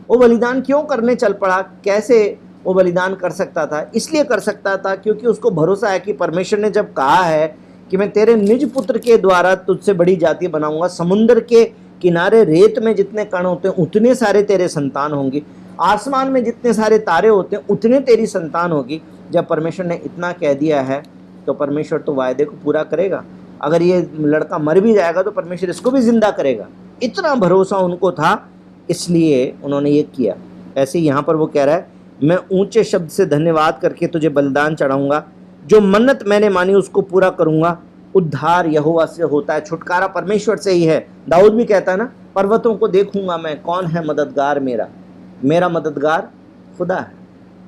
वो बलिदान क्यों करने चल पड़ा? कैसे वो बलिदान कर सकता था? इसलिए कर सकता था क्योंकि उसको भरोसा है कि परमेश्वर ने जब कहा है कि मैं तेरे निज पुत्र के द्वारा तुझसे बड़ी जाति बनाऊंगा, समुद्र के किनारे रेत में जितने कण होते हैं उतने सारे तेरे संतान होंगी, आसमान में जितने सारे तारे होते हैं उतने तेरी संतान होगी। जब परमेश्वर ने इतना कह दिया है तो परमेश्वर तो वायदे को पूरा करेगा। अगर ये लड़का मर भी जाएगा तो परमेश्वर इसको भी जिंदा करेगा। इतना भरोसा उनको था, इसलिए उन्होंने ये किया। ऐसे यहाँ पर वो कह रहा है मैं ऊंचे शब्द से धन्यवाद करके तुझे बलिदान चढ़ाऊंगा, जो मन्नत मैंने मानी उसको पूरा करूंगा। उद्धार यहोवा से होता है, छुटकारा परमेश्वर से ही है। दाऊद भी कहता है ना, पर्वतों को देखूंगा मैं, कौन है मददगार मेरा? मेरा मददगार खुदा है,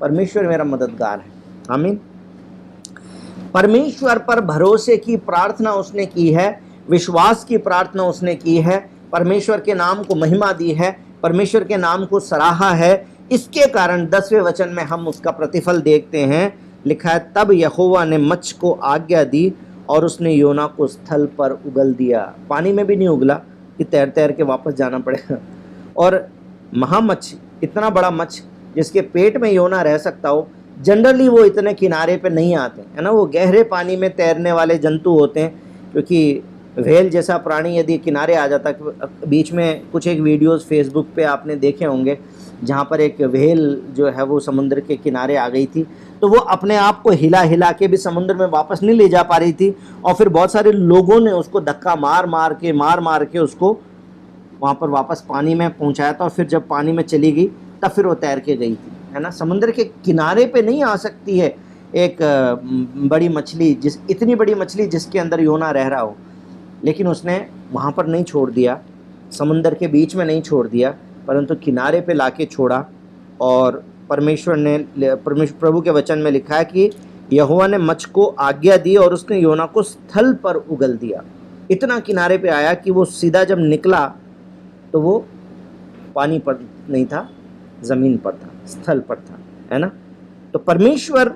परमेश्वर मेरा मददगार है। आमीन। परमेश्वर पर भरोसे की प्रार्थना उसने की है, विश्वास की प्रार्थना उसने की है, परमेश्वर के नाम को महिमा दी है, परमेश्वर के नाम को सराहा है। इसके कारण 10वें वचन में हम उसका प्रतिफल देखते हैं। लिखा है तब यहोवा ने मच्छ को आज्ञा दी और उसने योना को स्थल पर उगल दिया। पानी में भी नहीं उगला कि तैर तैर के वापस जाना पड़ेगा। और महामच्छ, इतना बड़ा मच्छ जिसके पेट में योना रह सकता हो, जनरली वो इतने किनारे पे नहीं आते है ना। वो गहरे पानी में तैरने वाले जंतु होते हैं, क्योंकि व्हेल जैसा प्राणी यदि किनारे आ जाता। बीच में कुछ एक वीडियोस फेसबुक पे आपने देखे होंगे जहाँ पर एक व्हेल जो है वो समुद्र के किनारे आ गई थी, तो वो अपने आप को हिला हिला के भी समुद्र में वापस नहीं ले जा पा रही थी और फिर बहुत सारे लोगों ने उसको धक्का मार मार के उसको वहाँ पर वापस पानी में पहुँचाया था। और फिर जब पानी में चली गई तब फिर वो तैर के गई थी, है ना। समुद्र के किनारे पे नहीं आ सकती है एक बड़ी मछली, इतनी बड़ी मछली जिसके अंदर योना रह रहा हो। लेकिन उसने वहाँ पर नहीं छोड़ दिया, समुद्र के बीच में नहीं छोड़ दिया, परंतु किनारे पे लाके छोड़ा। और प्रभु के वचन में लिखा है कि यहोवा ने मच्छ को आज्ञा दी और उसने योना को स्थल पर उगल दिया। इतना किनारे पे आया कि वो सीधा जब निकला तो वो पानी पर नहीं था, ज़मीन पर था, स्थल पर था, है ना। तो परमेश्वर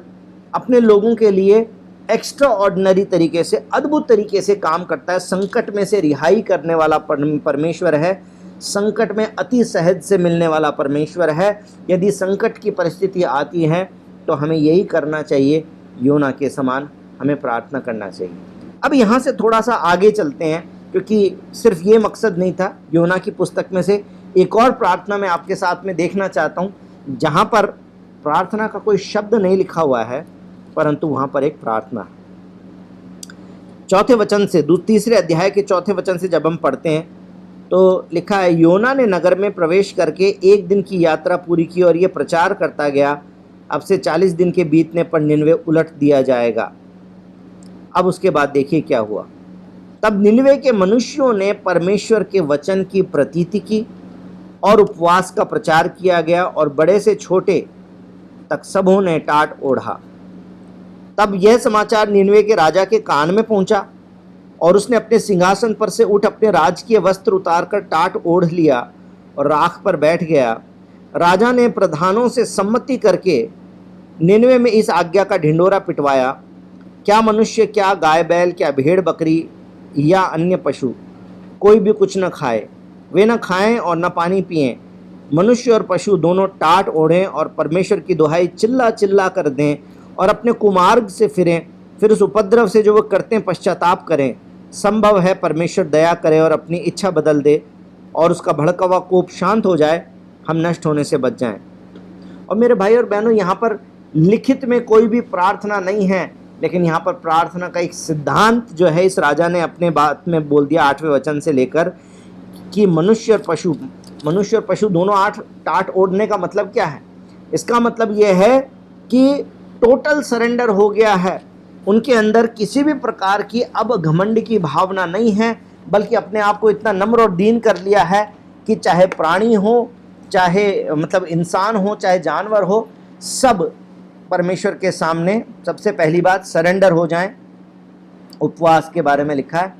अपने लोगों के लिए एक्स्ट्रा ऑर्डिनरी तरीके से, अद्भुत तरीके से काम करता है। संकट में से रिहाई करने वाला परमेश्वर है, संकट में अति सहज से मिलने वाला परमेश्वर है। यदि संकट की परिस्थिति आती है तो हमें यही करना चाहिए, योना के समान हमें प्रार्थना करना चाहिए। अब यहाँ से थोड़ा सा आगे चलते हैं, क्योंकि सिर्फ ये मकसद नहीं था। योना की पुस्तक में से एक और प्रार्थना मैं आपके साथ में देखना चाहता हूँ, जहाँ पर प्रार्थना का कोई शब्द नहीं लिखा हुआ है, परंतु वहाँ पर एक प्रार्थना। चौथे वचन से, तीसरे अध्याय के चौथे वचन से जब हम पढ़ते हैं तो लिखा है, योना ने नगर में प्रवेश करके 1 दिन की यात्रा पूरी की और ये प्रचार करता गया, अब से 40 दिन के बीतने पर निनवे उलट दिया जाएगा। अब उसके बाद देखिए क्या हुआ। तब निनवे के मनुष्यों ने परमेश्वर के वचन की प्रतीति की और उपवास का प्रचार किया गया और बड़े से छोटे तक सबों ने टाट ओढ़ा। तब यह समाचार निनवे के राजा के कान में पहुंचा और उसने अपने सिंहासन पर से उठ अपने राजकीय वस्त्र उतारकर टाट ओढ़ लिया और राख पर बैठ गया। राजा ने प्रधानों से सम्मति करके निनवे में इस आज्ञा का ढिंढोरा पिटवाया, क्या मनुष्य, क्या गाय बैल, क्या भेड़ बकरी या अन्य पशु, कोई भी कुछ न खाए, वे न खाएं और न पानी पिएं। मनुष्य और पशु दोनों टाट ओढ़ें और परमेश्वर की दुहाई चिल्ला चिल्ला कर दें और अपने कुमार्ग से फिरें, फिर उस उपद्रव से जो वो करते हैं पश्चाताप करें। संभव है परमेश्वर दया करे और अपनी इच्छा बदल दे और उसका भड़का हुआ कोप शांत हो जाए, हम नष्ट होने से बच जाएं। और मेरे भाई और बहनों, यहाँ पर लिखित में कोई भी प्रार्थना नहीं है, लेकिन यहाँ पर प्रार्थना का एक सिद्धांत जो है इस राजा ने अपने बात में बोल दिया 8वें वचन से लेकर, कि मनुष्य और पशु दोनों टाट ओढ़ने का मतलब क्या है? इसका मतलब यह है कि टोटल सरेंडर हो गया है। उनके अंदर किसी भी प्रकार की अब घमंड की भावना नहीं है, बल्कि अपने आप को इतना नम्र और दीन कर लिया है कि चाहे प्राणी हो, चाहे मतलब इंसान हो, चाहे जानवर हो, सब परमेश्वर के सामने सबसे पहली बात सरेंडर हो जाएं। उपवास के बारे में लिखा है,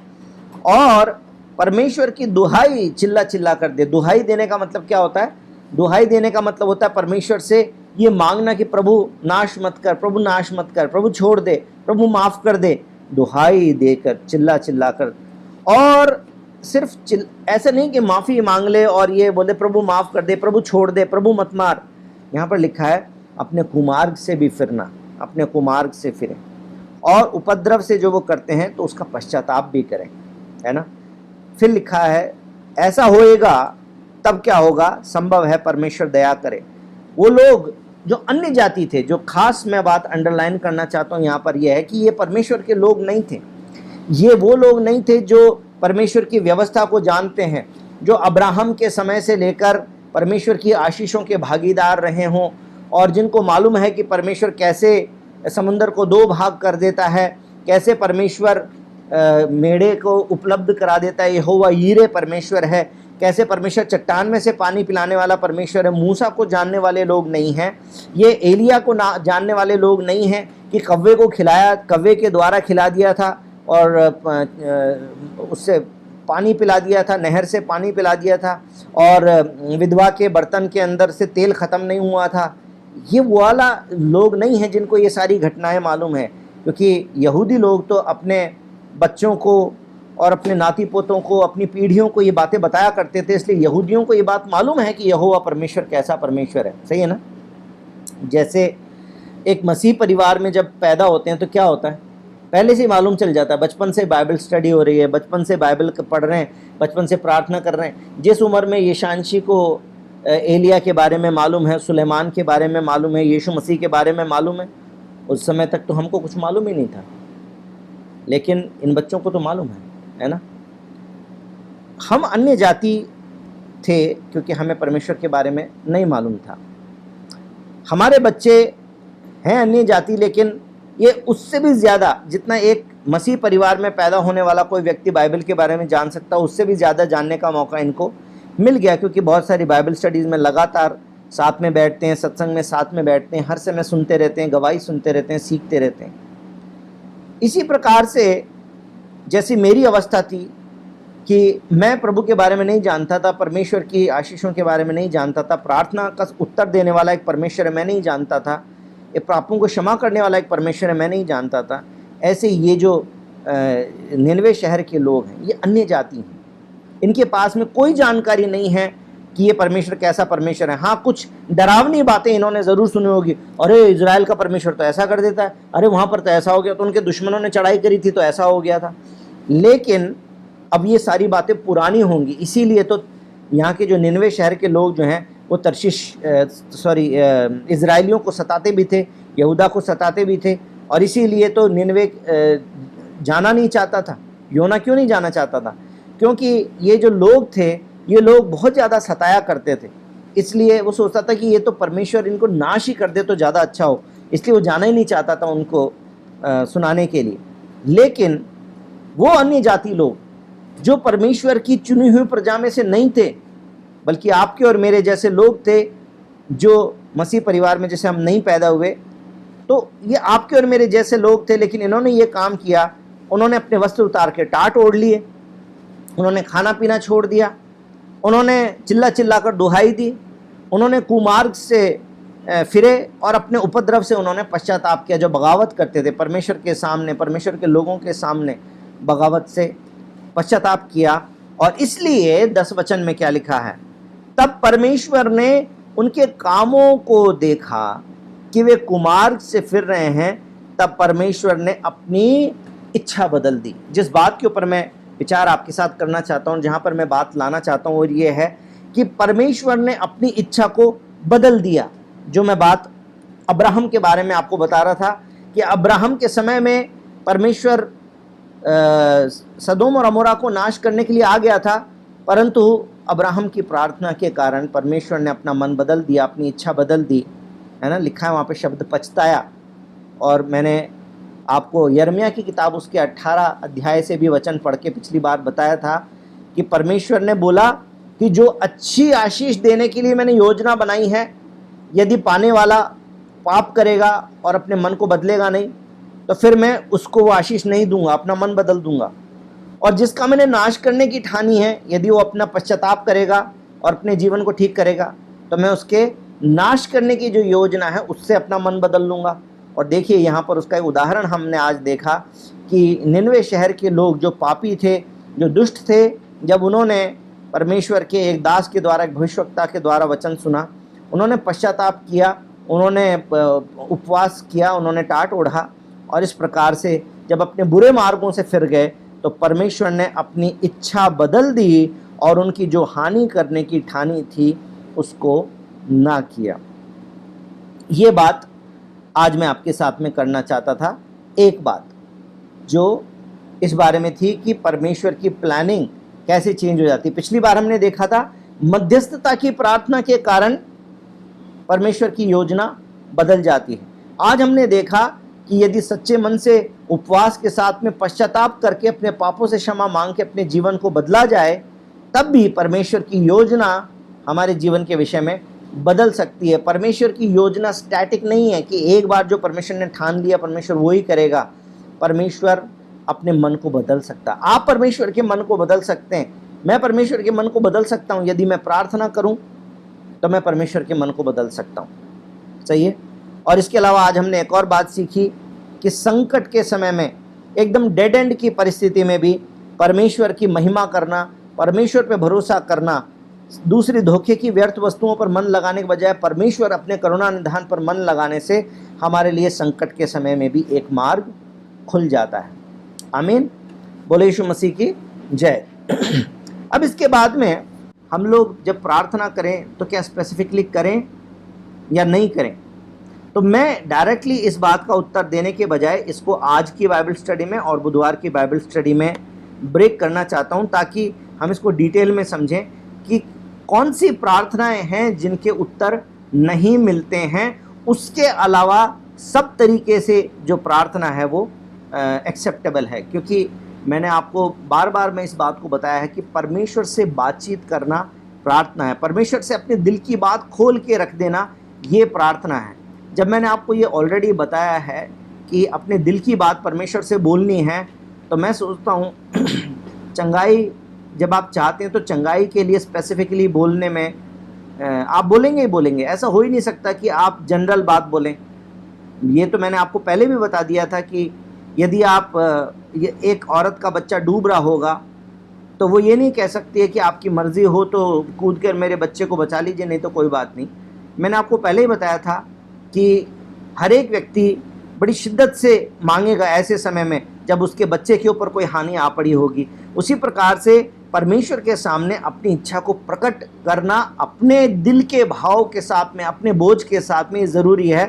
और परमेश्वर की दुहाई चिल्ला चिल्ला कर दे। दुहाई देने का मतलब क्या होता है? दुहाई देने का मतलब होता है परमेश्वर से ये मांगना कि प्रभु नाश मत कर, प्रभु नाश मत कर, प्रभु छोड़ दे, प्रभु माफ कर दे। दुहाई देकर चिल्ला चिल्ला कर, और सिर्फ ऐसा नहीं कि माफ़ी मांग ले और ये बोले प्रभु माफ़ कर दे, प्रभु छोड़ दे, प्रभु मत मार। यहाँ पर लिखा है अपने कुमार्ग से भी फिरना, अपने कुमार्ग से फिरें, और उपद्रव से जो वो करते हैं तो उसका पश्चाताप भी करें, है ना। फिर लिखा है ऐसा होएगा तब क्या होगा? संभव है परमेश्वर दया करे। वो लोग जो अन्य जाति थे, जो खास मैं बात अंडरलाइन करना चाहता हूँ यहाँ पर यह है कि ये परमेश्वर के लोग नहीं थे। ये वो लोग नहीं थे जो परमेश्वर की व्यवस्था को जानते हैं, जो अब्राहम के समय से लेकर परमेश्वर की आशीषों के भागीदार रहे हों, और जिनको मालूम है कि परमेश्वर कैसे समुंदर को 2 भाग कर देता है, कैसे परमेश्वर मेढ़े को उपलब्ध करा देता है, यहोवा यीरे परमेश्वर है, कैसे परमेश्वर चट्टान में से पानी पिलाने वाला परमेश्वर है। मूसा को जानने वाले लोग नहीं हैं, ये एलिया को जानने वाले लोग नहीं हैं कि कव्वे को खिलाया, कव्वे के द्वारा खिला दिया था और उससे पानी पिला दिया था, नहर से पानी पिला दिया था, और विधवा के बर्तन के अंदर से तेल ख़त्म नहीं हुआ था। ये वो वाला लोग नहीं हैं जिनको ये सारी घटनाएं मालूम है, क्योंकि यहूदी लोग तो अपने बच्चों को और अपने नाती पोतों को, अपनी पीढ़ियों को ये बातें बताया करते थे, इसलिए यहूदियों को ये बात मालूम है कि यहोवा परमेश्वर कैसा परमेश्वर है। सही है ना। जैसे एक मसीह परिवार में जब पैदा होते हैं तो क्या होता है? पहले से ही मालूम चल जाता है, बचपन से बाइबल स्टडी हो रही है, बचपन से बाइबल पढ़ रहे हैं, बचपन से प्रार्थना कर रहे हैं। जिस उम्र में यशांशी को एलिया के बारे में मालूम है, सुलेमान के बारे में मालूम है, यीशु मसीह के बारे में मालूम है, उस समय तक तो हमको कुछ मालूम ही नहीं था, लेकिन इन बच्चों को तो मालूम है ना। हम अन्य जाति थे क्योंकि हमें परमेश्वर के बारे में नहीं मालूम था। हमारे बच्चे हैं अन्य जाति, लेकिन ये उससे भी ज़्यादा, जितना एक मसीह परिवार में पैदा होने वाला कोई व्यक्ति बाइबल के बारे में जान सकता है, उससे भी ज़्यादा जानने का मौका इनको मिल गया, क्योंकि बहुत सारी बाइबल स्टडीज़ में लगातार साथ में बैठते हैं, सत्संग में साथ में बैठते हैं, हर समय सुनते रहते हैं, गवाही सुनते रहते हैं, सीखते रहते हैं। इसी प्रकार से जैसी मेरी अवस्था थी कि मैं प्रभु के बारे में नहीं जानता था, परमेश्वर की आशीषों के बारे में नहीं जानता था, प्रार्थना का उत्तर देने वाला एक परमेश्वर है मैं नहीं जानता था, ये पापों को क्षमा करने वाला एक परमेश्वर है मैं नहीं जानता था, ऐसे ये जो निनवे शहर के लोग हैं ये अन्य जाति हैं। इनके पास में कोई जानकारी नहीं है कि ये परमेश्वर कैसा परमेश्वर है। हाँ, कुछ डरावनी बातें इन्होंने ज़रूर सुनी होगी, अरे इजराइल का परमेश्वर तो ऐसा कर देता है, अरे वहाँ पर तो ऐसा हो गया, तो उनके दुश्मनों ने चढ़ाई करी थी तो ऐसा हो गया था। लेकिन अब ये सारी बातें पुरानी होंगी, इसीलिए तो यहाँ के जो निनवे शहर के लोग जो हैं वो इजराइलियों को सताते भी थे, यहूदा को सताते भी थे, और इसीलिए तो निनवे जाना नहीं चाहता था। योना क्यों नहीं जाना चाहता था? क्योंकि ये जो लोग थे, ये लोग बहुत ज़्यादा सताया करते थे, इसलिए वो सोचता था कि ये तो परमेश्वर इनको नाश ही कर दे तो ज़्यादा अच्छा हो, इसलिए वो जाना ही नहीं चाहता था उनको सुनाने के लिए। लेकिन वो अन्य जाति लोग जो परमेश्वर की चुनी हुई प्रजा में से नहीं थे, बल्कि आपके और मेरे जैसे लोग थे जो मसीह परिवार में जैसे हम नहीं पैदा हुए, तो ये आपके और मेरे जैसे लोग थे। लेकिन इन्होंने ये काम किया, उन्होंने अपने वस्त्र उतार के टाट ओढ़ लिए, उन्होंने खाना पीना छोड़ दिया, उन्होंने चिल्ला चिल्ला कर दुहाई दी, उन्होंने कुमार्ग से फिरे और अपने उपद्रव से उन्होंने पश्चाताप किया। जो बगावत करते थे परमेश्वर के सामने, परमेश्वर के लोगों के सामने बगावत से पश्चाताप किया। और इसलिए 10 वचन में क्या लिखा है? तब परमेश्वर ने उनके कामों को देखा कि वे कुमार्ग से फिर रहे हैं, तब परमेश्वर ने अपनी इच्छा बदल दी। जिस बात के ऊपर मैं विचार आपके साथ करना चाहता हूँ, जहाँ पर मैं बात लाना चाहता हूँ, और ये है कि परमेश्वर ने अपनी इच्छा को बदल दिया। जो मैं बात अब्राहम के बारे में आपको बता रहा था कि अब्राहम के समय में परमेश्वर सदोम और अमोरा को नाश करने के लिए आ गया था, परंतु अब्राहम की प्रार्थना के कारण परमेश्वर ने अपना मन बदल दिया, अपनी इच्छा बदल दी, है ना। लिखा है वहाँ पे शब्द पछताया। और मैंने आपको यिर्मयाह की किताब उसके 18 अध्याय से भी वचन पढ़ के पिछली बार बताया था कि परमेश्वर ने बोला कि जो अच्छी आशीष देने के लिए मैंने योजना बनाई है, यदि पाने वाला पाप करेगा और अपने मन को बदलेगा नहीं, तो फिर मैं उसको वो आशीष नहीं दूंगा, अपना मन बदल दूंगा। और जिसका मैंने नाश करने की ठानी है, यदि वो अपना पश्चाताप करेगा और अपने जीवन को ठीक करेगा, तो मैं उसके नाश करने की जो योजना है उससे अपना मन बदल लूँगा। और देखिए यहाँ पर उसका एक उदाहरण हमने आज देखा कि निनवे शहर के लोग जो पापी थे, जो दुष्ट थे, जब उन्होंने परमेश्वर के एक दास के द्वारा, एक भविष्यवक्ता के द्वारा वचन सुना, उन्होंने पश्चाताप किया, उन्होंने उपवास किया, उन्होंने टाट ओढ़ा, और इस प्रकार से जब अपने बुरे मार्गों से फिर गए तो परमेश्वर ने अपनी इच्छा बदल दी और उनकी जो हानि करने की ठानी थी उसको ना किया। ये बात आज मैं आपके साथ में करना चाहता था। एक बात जो इस बारे में थी कि परमेश्वर की प्लानिंग कैसे चेंज हो जाती है। पिछली बार हमने देखा था मध्यस्थता की प्रार्थना के कारण परमेश्वर की योजना बदल जाती है। आज हमने देखा कि यदि सच्चे मन से उपवास के साथ में पश्चाताप करके अपने पापों से क्षमा मांग के अपने जीवन को बदला जाए, तब भी परमेश्वर की योजना हमारे जीवन के विषय में बदल सकती है। परमेश्वर की योजना स्टैटिक नहीं है कि एक बार जो परमेश्वर ने ठान लिया परमेश्वर वो ही करेगा। परमेश्वर अपने मन को बदल सकता है। आप परमेश्वर के मन को बदल सकते हैं, मैं परमेश्वर के मन को बदल सकता हूँ। यदि मैं प्रार्थना करूँ तो मैं परमेश्वर के मन को बदल सकता हूँ। सही है। और इसके अलावा आज हमने एक और बात सीखी कि संकट के समय में, एकदम डेड एंड की परिस्थिति में भी परमेश्वर की महिमा करना, परमेश्वर पे भरोसा करना, दूसरी धोखे की व्यर्थ वस्तुओं पर मन लगाने के बजाय परमेश्वर अपने करुणा निधान पर मन लगाने से हमारे लिए संकट के समय में भी एक मार्ग खुल जाता है। आमीन। बोले यीशु मसीह की जय। अब इसके बाद में हम लोग जब प्रार्थना करें तो क्या स्पेसिफिकली करें या नहीं करें, तो मैं डायरेक्टली इस बात का उत्तर देने के बजाय इसको आज की बाइबल स्टडी में और बुधवार की बाइबल स्टडी में ब्रेक करना चाहता हूं, ताकि हम इसको डिटेल में समझें कि कौन सी प्रार्थनाएं हैं जिनके उत्तर नहीं मिलते हैं। उसके अलावा सब तरीके से जो प्रार्थना है वो एक्सेप्टेबल है, क्योंकि मैंने आपको बार बार मैं इस बात को बताया है कि परमेश्वर से बातचीत करना प्रार्थना है। परमेश्वर से अपने दिल की बात खोल के रख देना ये प्रार्थना है। जब मैंने आपको ये ऑलरेडी बताया है कि अपने दिल की बात परमेश्वर से बोलनी है, तो मैं सोचता हूँ चंगाई जब आप चाहते हैं तो चंगाई के लिए स्पेसिफिकली बोलने में आप बोलेंगे ही बोलेंगे। ऐसा हो ही नहीं सकता कि आप जनरल बात बोलें। ये तो मैंने आपको पहले भी बता दिया था कि यदि आप एक औरत का बच्चा डूब रहा होगा तो वो ये नहीं कह सकती है कि आपकी मर्ज़ी हो तो कूद कर मेरे बच्चे को बचा लीजिए, नहीं तो कोई बात नहीं। मैंने आपको पहले ही बताया था कि हर एक व्यक्ति बड़ी शिद्दत से मांगेगा ऐसे समय में जब उसके बच्चे के ऊपर कोई हानि आ पड़ी होगी। उसी प्रकार से परमेश्वर के सामने अपनी इच्छा को प्रकट करना अपने दिल के भाव के साथ में, अपने बोझ के साथ में ज़रूरी है।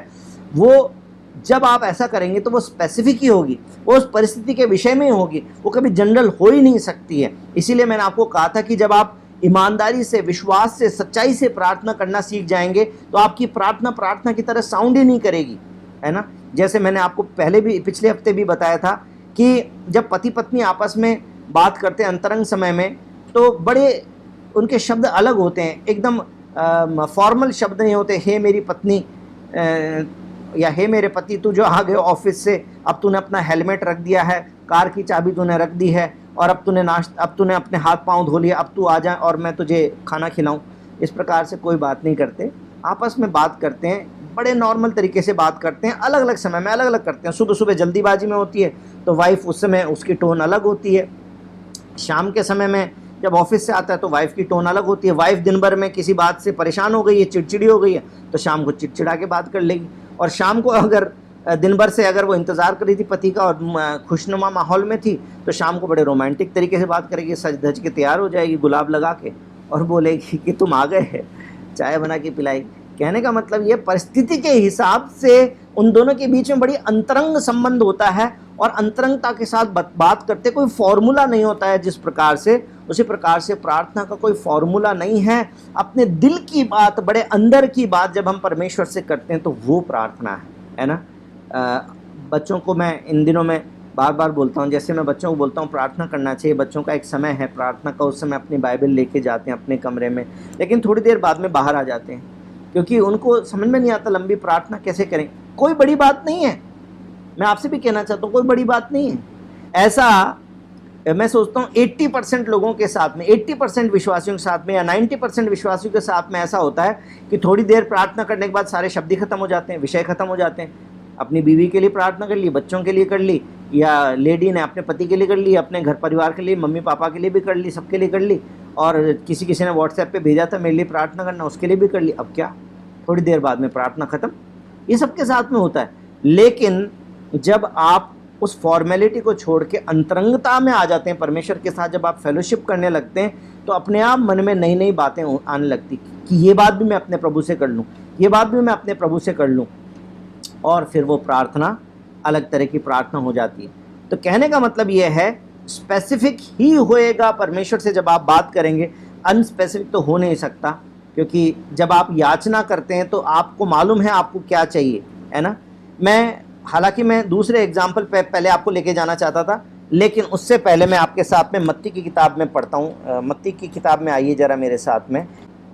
वो जब आप ऐसा करेंगे तो वो स्पेसिफिक ही होगी, वो उस परिस्थिति के विषय में ही होगी, वो कभी जनरल हो ही नहीं सकती है। इसीलिए मैंने आपको कहा था कि जब आप ईमानदारी से, विश्वास से, सच्चाई से प्रार्थना करना सीख जाएंगे तो आपकी प्रार्थना प्रार्थना की तरह साउंड ही नहीं करेगी, है ना। जैसे मैंने आपको पहले भी, पिछले हफ्ते भी बताया था कि जब पति पत्नी आपस में बात करते हैं अंतरंग समय में, तो बड़े उनके शब्द अलग होते हैं, एकदम फॉर्मल शब्द नहीं होते। हे मेरी पत्नी या हे मेरे पति, तू जो आ गए ऑफिस से, अब तूने अपना हेलमेट रख दिया है, कार की चाबी तूने रख दी है, और अब तूने अपने हाथ पांव धो लिया, अब तू आ जा और मैं तुझे खाना खिलाऊं। इस प्रकार से कोई बात नहीं करते, आपस में बात करते हैं, बड़े नॉर्मल तरीके से बात करते हैं, अलग अलग समय में अलग अलग करते हैं। सुबह सुबह जल्दीबाजी में होती है तो वाइफ उस समय उसकी टोन अलग होती है, शाम के समय में जब ऑफिस से आता है तो वाइफ की टोन अलग होती है। वाइफ दिन भर में किसी बात से परेशान हो गई है, चिड़चिड़ी हो गई है, तो शाम को चिड़चिड़ा के बात कर लेगी। और शाम को अगर दिन भर से अगर वो इंतज़ार कर रही थी पति का और खुशनुमा माहौल में थी, तो शाम को बड़े रोमांटिक तरीके से बात करेगी, सज धज के तैयार हो जाएगी गुलाब लगा के, और बोलेगी कि तुम आ गए हैं, चाय बना के पिलाई। कहने का मतलब ये परिस्थिति के हिसाब से उन दोनों के बीच में बड़ी अंतरंग संबंध होता है, और अंतरंगता के साथ बात करते कोई फॉर्मूला नहीं होता है। जिस प्रकार से, उसी प्रकार से प्रार्थना का कोई फॉर्मूला नहीं है। अपने दिल की बात, बड़े अंदर की बात जब हम परमेश्वर से करते हैं तो वो प्रार्थना है ना। बच्चों को मैं इन दिनों में बार बार बोलता हूँ, जैसे मैं बच्चों को बोलता हूँ प्रार्थना करना चाहिए, बच्चों का एक समय है प्रार्थना का, उस समय अपनी बाइबल लेके जाते हैं अपने कमरे में, लेकिन थोड़ी देर बाद में बाहर आ जाते हैं, क्योंकि उनको समझ में नहीं आता लंबी प्रार्थना कैसे करें। कोई बड़ी बात नहीं है, मैं आपसे भी कहना चाहता हूँ, कोई बड़ी बात नहीं है। ऐसा मैं सोचता हूँ 80% लोगों के साथ में, 80% विश्वासियों के साथ में, या 90% विश्वासियों के साथ में ऐसा होता है कि थोड़ी देर प्रार्थना करने के बाद सारे शब्द ही खत्म हो जाते हैं, विषय खत्म हो जाते हैं। अपनी बीवी के लिए प्रार्थना कर ली, बच्चों के लिए कर ली, या लेडी ने अपने पति के लिए कर ली, अपने घर परिवार के लिए, मम्मी पापा के लिए भी कर ली, सबके लिए कर ली, और किसी ने व्हाट्सएप पे भेजा था मेरे लिए प्रार्थना करना, उसके लिए भी कर ली। अब क्या, थोड़ी देर बाद में प्रार्थना खत्म। ये सबके साथ में होता है। लेकिन जब आप उस फॉर्मेलिटी को छोड़ के अंतरंगता में आ जाते हैं परमेश्वर के साथ, जब आप फेलोशिप करने लगते हैं, तो अपने आप मन में नई नई बातें आने लगती कि ये बात भी मैं अपने प्रभु से कर लूँ, ये बात भी मैं अपने प्रभु से कर लूँ, और फिर वो प्रार्थना अलग तरह की प्रार्थना हो जाती है। तो कहने का मतलब ये है, स्पेसिफिक ही होएगा परमेश्वर से जब आप बात करेंगे, अनस्पेसिफिक तो हो नहीं सकता, क्योंकि जब आप याचना करते हैं तो आपको मालूम है आपको क्या चाहिए, है ना। हालांकि मैं दूसरे एग्जाम्पल पे पहले आपको लेके जाना चाहता था, लेकिन उससे पहले मैं आपके साथ में मत्ती की किताब में पढ़ता हूँ। मत्ती की किताब में आइए ज़रा मेरे साथ में।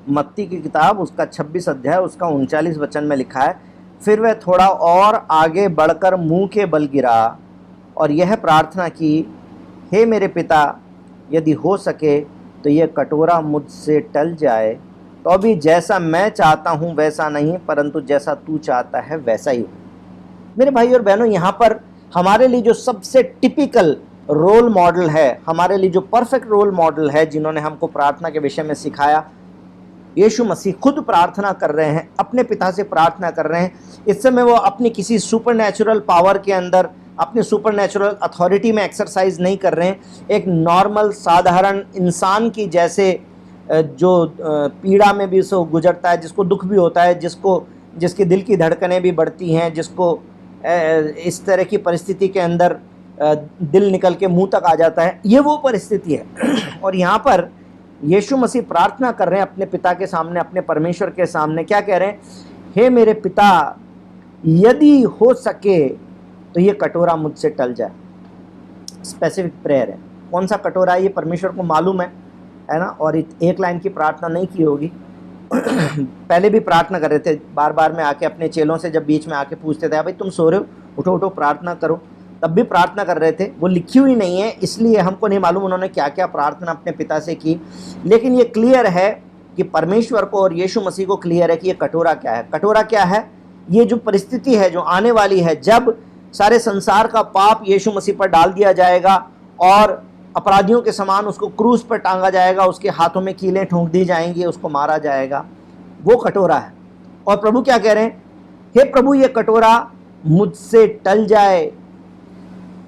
मत्ती की किताब, उसका 26 अध्याय, उसका 39 वचन में लिखा है, फिर वह थोड़ा और आगे बढ़कर मुंह के बल गिरा और यह प्रार्थना की, हे मेरे पिता, यदि हो सके तो यह कटोरा मुझसे टल जाए, तो अभी जैसा मैं चाहता हूँ वैसा नहीं, परंतु जैसा तू चाहता है वैसा ही हो। मेरे भाई और बहनों, यहाँ पर हमारे लिए जो सबसे टिपिकल रोल मॉडल है, हमारे लिए जो परफेक्ट रोल मॉडल है, जिन्होंने हमको प्रार्थना के विषय में सिखाया, यीशु मसीह खुद प्रार्थना कर रहे हैं, अपने पिता से प्रार्थना कर रहे हैं। इस समय वो अपनी किसी सुपरनैचुरल पावर के अंदर, अपनी सुपरनैचुरल अथॉरिटी में एक्सरसाइज नहीं कर रहे हैं। एक नॉर्मल साधारण इंसान की जैसे जो पीड़ा में भी सो गुजरता है, जिसको दुख भी होता है, जिसके दिल की धड़कनें भी बढ़ती हैं, जिसको इस तरह की परिस्थिति के अंदर दिल निकल के मुंह तक आ जाता है, ये वो परिस्थिति है। और यहाँ पर यीशु मसीह प्रार्थना कर रहे हैं अपने पिता के सामने, अपने परमेश्वर के सामने। क्या कह रहे हैं? हे मेरे पिता, यदि हो सके तो ये कटोरा मुझसे टल जाए। स्पेसिफिक प्रेयर है। कौन सा कटोरा है ये परमेश्वर को मालूम है ना। और एक लाइन की प्रार्थना नहीं की होगी, पहले भी प्रार्थना कर रहे थे, बार बार में आके अपने चेलों से जब बीच में आके पूछते थे, भाई तुम सो रहे हो, उठो उठो प्रार्थना करो, तब भी प्रार्थना कर रहे थे। वो लिखी हुई नहीं है, इसलिए हमको नहीं मालूम उन्होंने क्या क्या प्रार्थना अपने पिता से की, लेकिन ये क्लियर है कि परमेश्वर को और यीशु मसीह को क्लियर है कि ये कटोरा क्या है। कटोरा क्या है? ये जो परिस्थिति है जो आने वाली है, जब सारे संसार का पाप यीशु मसीह पर डाल दिया जाएगा और अपराधियों के समान उसको क्रूस पर टांगा जाएगा, उसके हाथों में कीलें ठोंक दी जाएंगी, उसको मारा जाएगा, वो कटोरा है। और प्रभु क्या कह रहे हैं? हे प्रभु, ये कटोरा मुझसे टल जाए,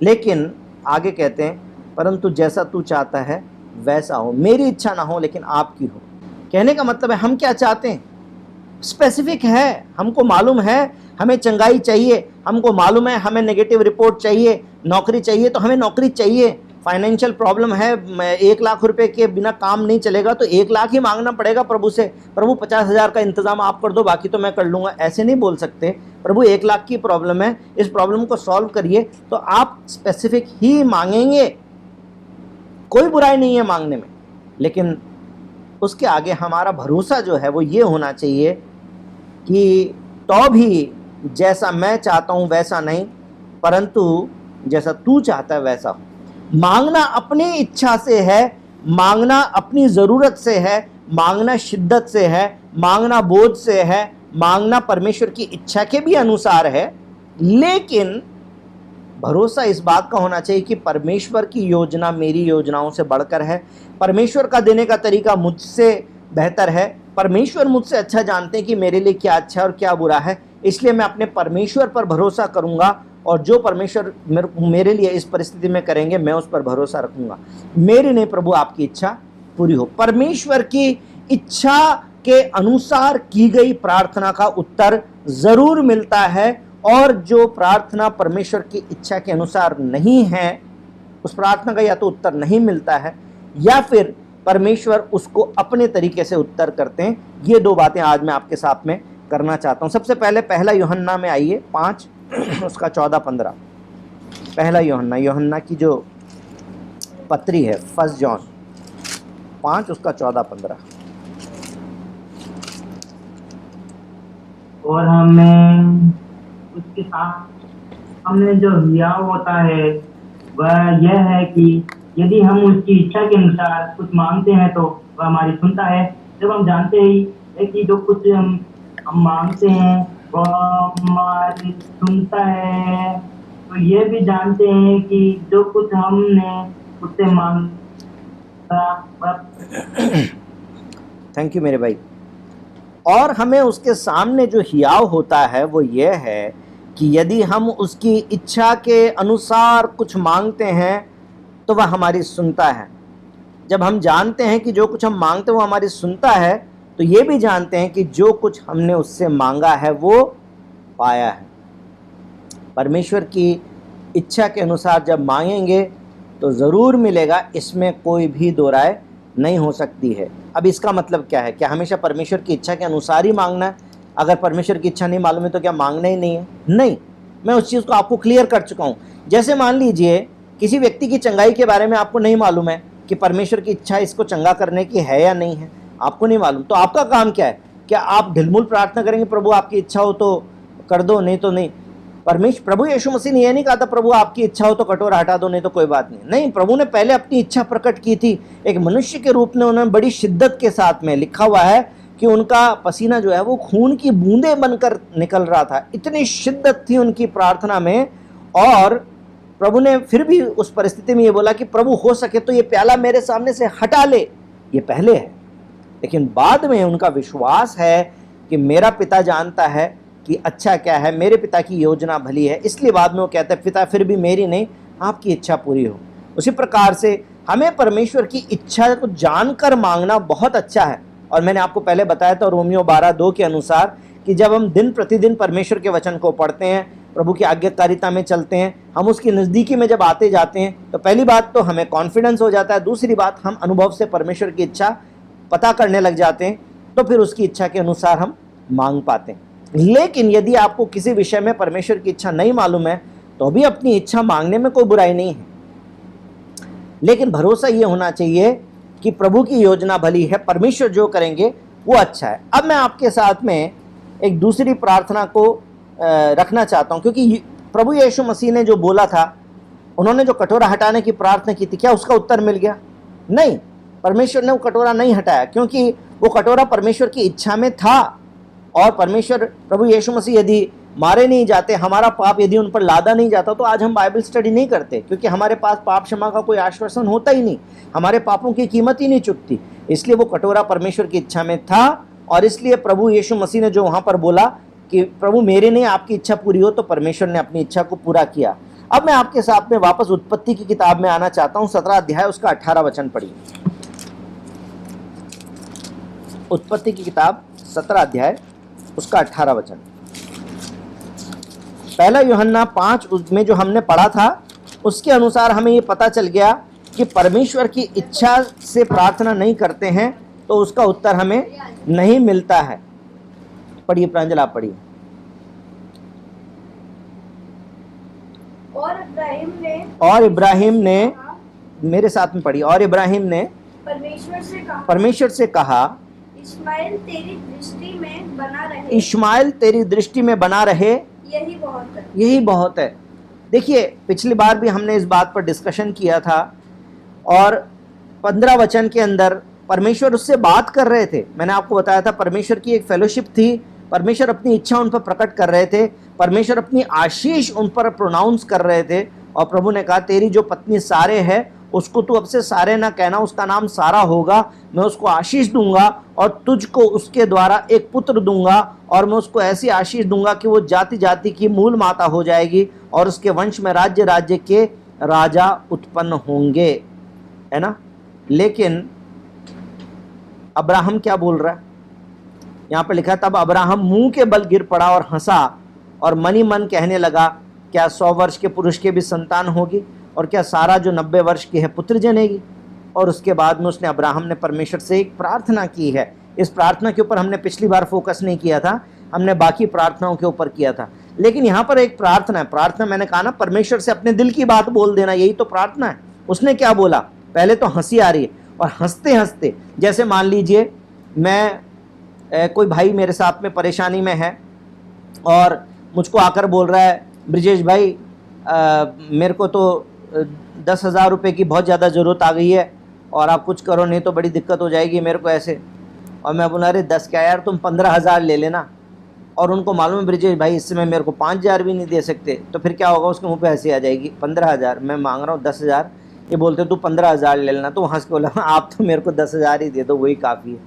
लेकिन आगे कहते हैं, परंतु जैसा तू चाहता है वैसा हो, मेरी इच्छा ना हो लेकिन आपकी हो। कहने का मतलब है हम क्या चाहते हैं, स्पेसिफिक है, हमको मालूम है हमें चंगाई चाहिए, हमको मालूम है हमें नेगेटिव रिपोर्ट चाहिए, नौकरी चाहिए तो हमें नौकरी चाहिए। फाइनेंशियल प्रॉब्लम है, 1 लाख रुपए के बिना काम नहीं चलेगा तो 1 लाख ही मांगना पड़ेगा प्रभु से। प्रभु 50,000 का इंतजाम आप कर दो, बाकी तो मैं कर लूँगा, ऐसे नहीं बोल सकते। प्रभु 1 लाख की प्रॉब्लम है, इस प्रॉब्लम को सॉल्व करिए, तो आप स्पेसिफिक ही मांगेंगे, कोई बुराई नहीं है मांगने में। लेकिन उसके आगे हमारा भरोसा जो है वो ये होना चाहिए कि तो भी जैसा मैं चाहता हूँ वैसा नहीं, परंतु जैसा तू चाहता है वैसा हो। मांगना अपनी इच्छा से है, मांगना अपनी ज़रूरत से है, मांगना शिद्दत से है, मांगना बोझ से है, मांगना परमेश्वर की इच्छा के भी अनुसार है। लेकिन भरोसा इस बात का होना चाहिए कि परमेश्वर की योजना मेरी योजनाओं से बढ़कर है, परमेश्वर का देने का तरीका मुझसे बेहतर है, परमेश्वर मुझसे अच्छा जानते हैं कि मेरे लिए क्या अच्छा है और क्या बुरा है, इसलिए मैं अपने परमेश्वर पर भरोसा करूंगा और जो परमेश्वर मेरे लिए इस परिस्थिति में करेंगे मैं उस पर भरोसा रखूंगा। मेरी नहीं प्रभु आपकी इच्छा पूरी हो। परमेश्वर की इच्छा के अनुसार की गई प्रार्थना का उत्तर जरूर मिलता है, और जो प्रार्थना परमेश्वर की इच्छा के अनुसार नहीं है उस प्रार्थना का या तो उत्तर नहीं मिलता है या फिर परमेश्वर उसको अपने तरीके से उत्तर करते हैं। ये 2 बातें आज मैं आपके साथ में करना चाहता हूं। सबसे पहले पहला यूहन्ना में आइए 5 उसका 14-15। पहला यूहन्ना की जो पत्री है, 1 जॉन 5 उसका 14-15। और हमें उसके साथ हमने जो हियाव होता है वह यह है कि यदि हम उसकी इच्छा के अनुसार कुछ मांगते हैं तो वह हमारी सुनता है। जब हम जानते ही है कि जो कुछ हम मांगते हैं वह हमारी सुनता है, तो ये भी जानते हैं कि जो कुछ हमने उससे मांगा। थैंक यू मेरे भाई। और हमें उसके सामने जो हियाव होता है वो ये है कि यदि हम उसकी इच्छा के अनुसार कुछ मांगते हैं तो वह हमारी सुनता है। जब हम जानते हैं कि जो कुछ हम मांगते हैं वो हमारी सुनता है, तो ये भी जानते हैं कि जो कुछ हमने उससे मांगा है वो पाया है। परमेश्वर की इच्छा के अनुसार जब मांगेंगे तो ज़रूर मिलेगा, इसमें कोई भी दो राय नहीं हो सकती है। अब इसका मतलब क्या है? क्या हमेशा परमेश्वर की इच्छा के अनुसार ही मांगना है? अगर परमेश्वर की इच्छा नहीं मालूम है तो क्या मांगना ही नहीं है? नहीं, मैं उस चीज़ को आपको क्लियर कर चुका हूँ। जैसे मान लीजिए किसी व्यक्ति की चंगाई के बारे में आपको नहीं मालूम है कि परमेश्वर की इच्छा इसको चंगा करने की है या नहीं है, आपको नहीं मालूम, तो आपका काम क्या है? क्या आप ढिलमुल प्रार्थना करेंगे प्रभु आपकी इच्छा हो तो कर दो, नहीं तो नहीं? प्रभु यीशु मसीह ने यह नहीं कहा था प्रभु आपकी इच्छा हो तो कटोरा हटा दो, नहीं तो कोई बात नहीं। नहीं, प्रभु ने पहले अपनी इच्छा प्रकट की थी। एक मनुष्य के रूप में उन्होंने बड़ी शिद्दत के साथ में, लिखा हुआ है कि उनका पसीना जो है वो खून की बूंदें बनकर निकल रहा था, इतनी शिद्दत थी उनकी प्रार्थना में। और प्रभु ने फिर भी उस परिस्थिति में ये बोला कि प्रभु हो सके तो ये प्याला मेरे सामने से हटा ले। ये पहले है, लेकिन बाद में उनका विश्वास है कि मेरा पिता जानता है कि अच्छा क्या है, मेरे पिता की योजना भली है, इसलिए बाद में वो कहते हैं पिता फिर भी मेरी नहीं आपकी इच्छा पूरी हो। उसी प्रकार से हमें परमेश्वर की इच्छा को जानकर मांगना बहुत अच्छा है। और मैंने आपको पहले बताया था रोमियो 12:2 के अनुसार कि जब हम दिन प्रतिदिन परमेश्वर के वचन को पढ़ते हैं, प्रभु की आज्ञाकारिता में चलते हैं, हम उसकी नज़दीकी में जब आते जाते हैं, तो पहली बात तो हमें कॉन्फिडेंस हो जाता है, दूसरी बात हम अनुभव से परमेश्वर की इच्छा पता करने लग जाते हैं, तो फिर उसकी इच्छा के अनुसार हम मांग पाते हैं। लेकिन यदि आपको किसी विषय में परमेश्वर की इच्छा नहीं मालूम है तो भी अपनी इच्छा मांगने में कोई बुराई नहीं है, लेकिन भरोसा ये होना चाहिए कि प्रभु की योजना भली है, परमेश्वर जो करेंगे वो अच्छा है। अब मैं आपके साथ में एक दूसरी प्रार्थना को रखना चाहता हूं, क्योंकि प्रभु यीशु मसीह ने जो बोला था, उन्होंने जो कटोरा हटाने की प्रार्थना की थी, क्या उसका उत्तर मिल गया? नहीं, परमेश्वर ने वो कटोरा नहीं हटाया, क्योंकि वो कटोरा परमेश्वर की इच्छा में था। और परमेश्वर प्रभु यीशु मसीह यदि मारे नहीं जाते, हमारा पाप यदि उन पर लादा नहीं जाता, तो आज हम बाइबल स्टडी नहीं करते, क्योंकि हमारे पास पाप क्षमा का कोई आश्वासन होता ही नहीं, हमारे पापों की कीमत ही नहीं चुकती। इसलिए वो कटोरा परमेश्वर की इच्छा में था, और इसलिए प्रभु यीशु मसीह ने जो वहाँ पर बोला कि प्रभु मेरे नहीं आपकी इच्छा पूरी हो, तो परमेश्वर ने अपनी इच्छा को पूरा किया। अब मैं आपके साथ में वापस उत्पत्ति की किताब में आना चाहता हूँ, 17 अध्याय उसका 18 वचन पढ़िए। उत्पत्ति की किताब 17 अध्याय उसका 18 वचन। पहला यूहन्ना 5 उसमें जो हमने पढ़ा था उसके अनुसार हमें ये पता चल गया कि परमेश्वर की इच्छा से प्रार्थना नहीं करते हैं तो उसका उत्तर हमें नहीं मिलता है। पढ़िए प्रांजल, आप पढ़िए। और इब्राहिम ने मेरे साथ में पढ़िए। और इब्राहिम ने परमेश्वर से कहा इश्माएल तेरी दृष्टि में बना रहे, इश्माएल तेरी दृष्टि में बना रहे, यही बहुत है। यही बहुत है। देखिए पिछली बार भी हमने इस बात पर डिस्कशन किया था और 15 वचन के अंदर परमेश्वर उससे बात कर रहे थे। मैंने आपको बताया था परमेश्वर की एक फेलोशिप थी, परमेश्वर अपनी इच्छा उन पर प्रकट कर रहे थे, परमेश्वर अपनी आशीष उन पर प्रोनाउंस कर रहे थे। और प्रभु ने कहा तेरी जो पत्नी सारे है उसको तू अब से सारे ना कहना, उसका नाम सारा होगा, मैं उसको आशीष दूंगा और तुझको उसके द्वारा एक पुत्र दूंगा और मैं उसको ऐसी आशीष दूंगा कि वो जाति जाति की मूल माता हो जाएगी और उसके वंश में राज्य राज्य के राजा उत्पन्न होंगे, है ना। लेकिन अब्राहम क्या बोल रहा है यहाँ पर लिखा, तब अब्राहम मुंह के बल गिर पड़ा और हंसा और मनी मन कहने लगा, क्या 100 वर्ष के पुरुष के भी संतान होगी और क्या सारा जो 90 वर्ष की है पुत्र जनेगी। और उसके बाद में उसने अब्राहम ने परमेश्वर से एक प्रार्थना की है। इस प्रार्थना के ऊपर हमने पिछली बार फोकस नहीं किया था, हमने बाकी प्रार्थनाओं के ऊपर किया था। लेकिन यहाँ पर एक प्रार्थना है। प्रार्थना मैंने कहा ना, परमेश्वर से अपने दिल की बात बोल देना, यही तो प्रार्थना है। उसने क्या बोला, पहले तो हंसी आ रही है और हंसते हंसते, जैसे मान लीजिए मैं कोई भाई मेरे साथ में परेशानी में है और मुझको आकर बोल रहा है, ब्रिजेश भाई मेरे को तो 10,000 रुपये की बहुत ज़्यादा ज़रूरत आ गई है और आप कुछ करो नहीं तो बड़ी दिक्कत हो जाएगी मेरे को ऐसे। और मैं बोला अरे 10 क्या यार, तुम 15,000 ले लेना। और उनको मालूम है ब्रिजेश भाई इस समय मेरे को 5,000 भी नहीं दे सकते, तो फिर क्या होगा, उसके मुंह पे हंसी आ जाएगी। 15,000 मैं मांग रहा हूँ, 10,000 ये बोलते तू 15,000 ले लेना, तो हंस के बोला आप तो मेरे को 10,000 ही दे दो, वही काफ़ी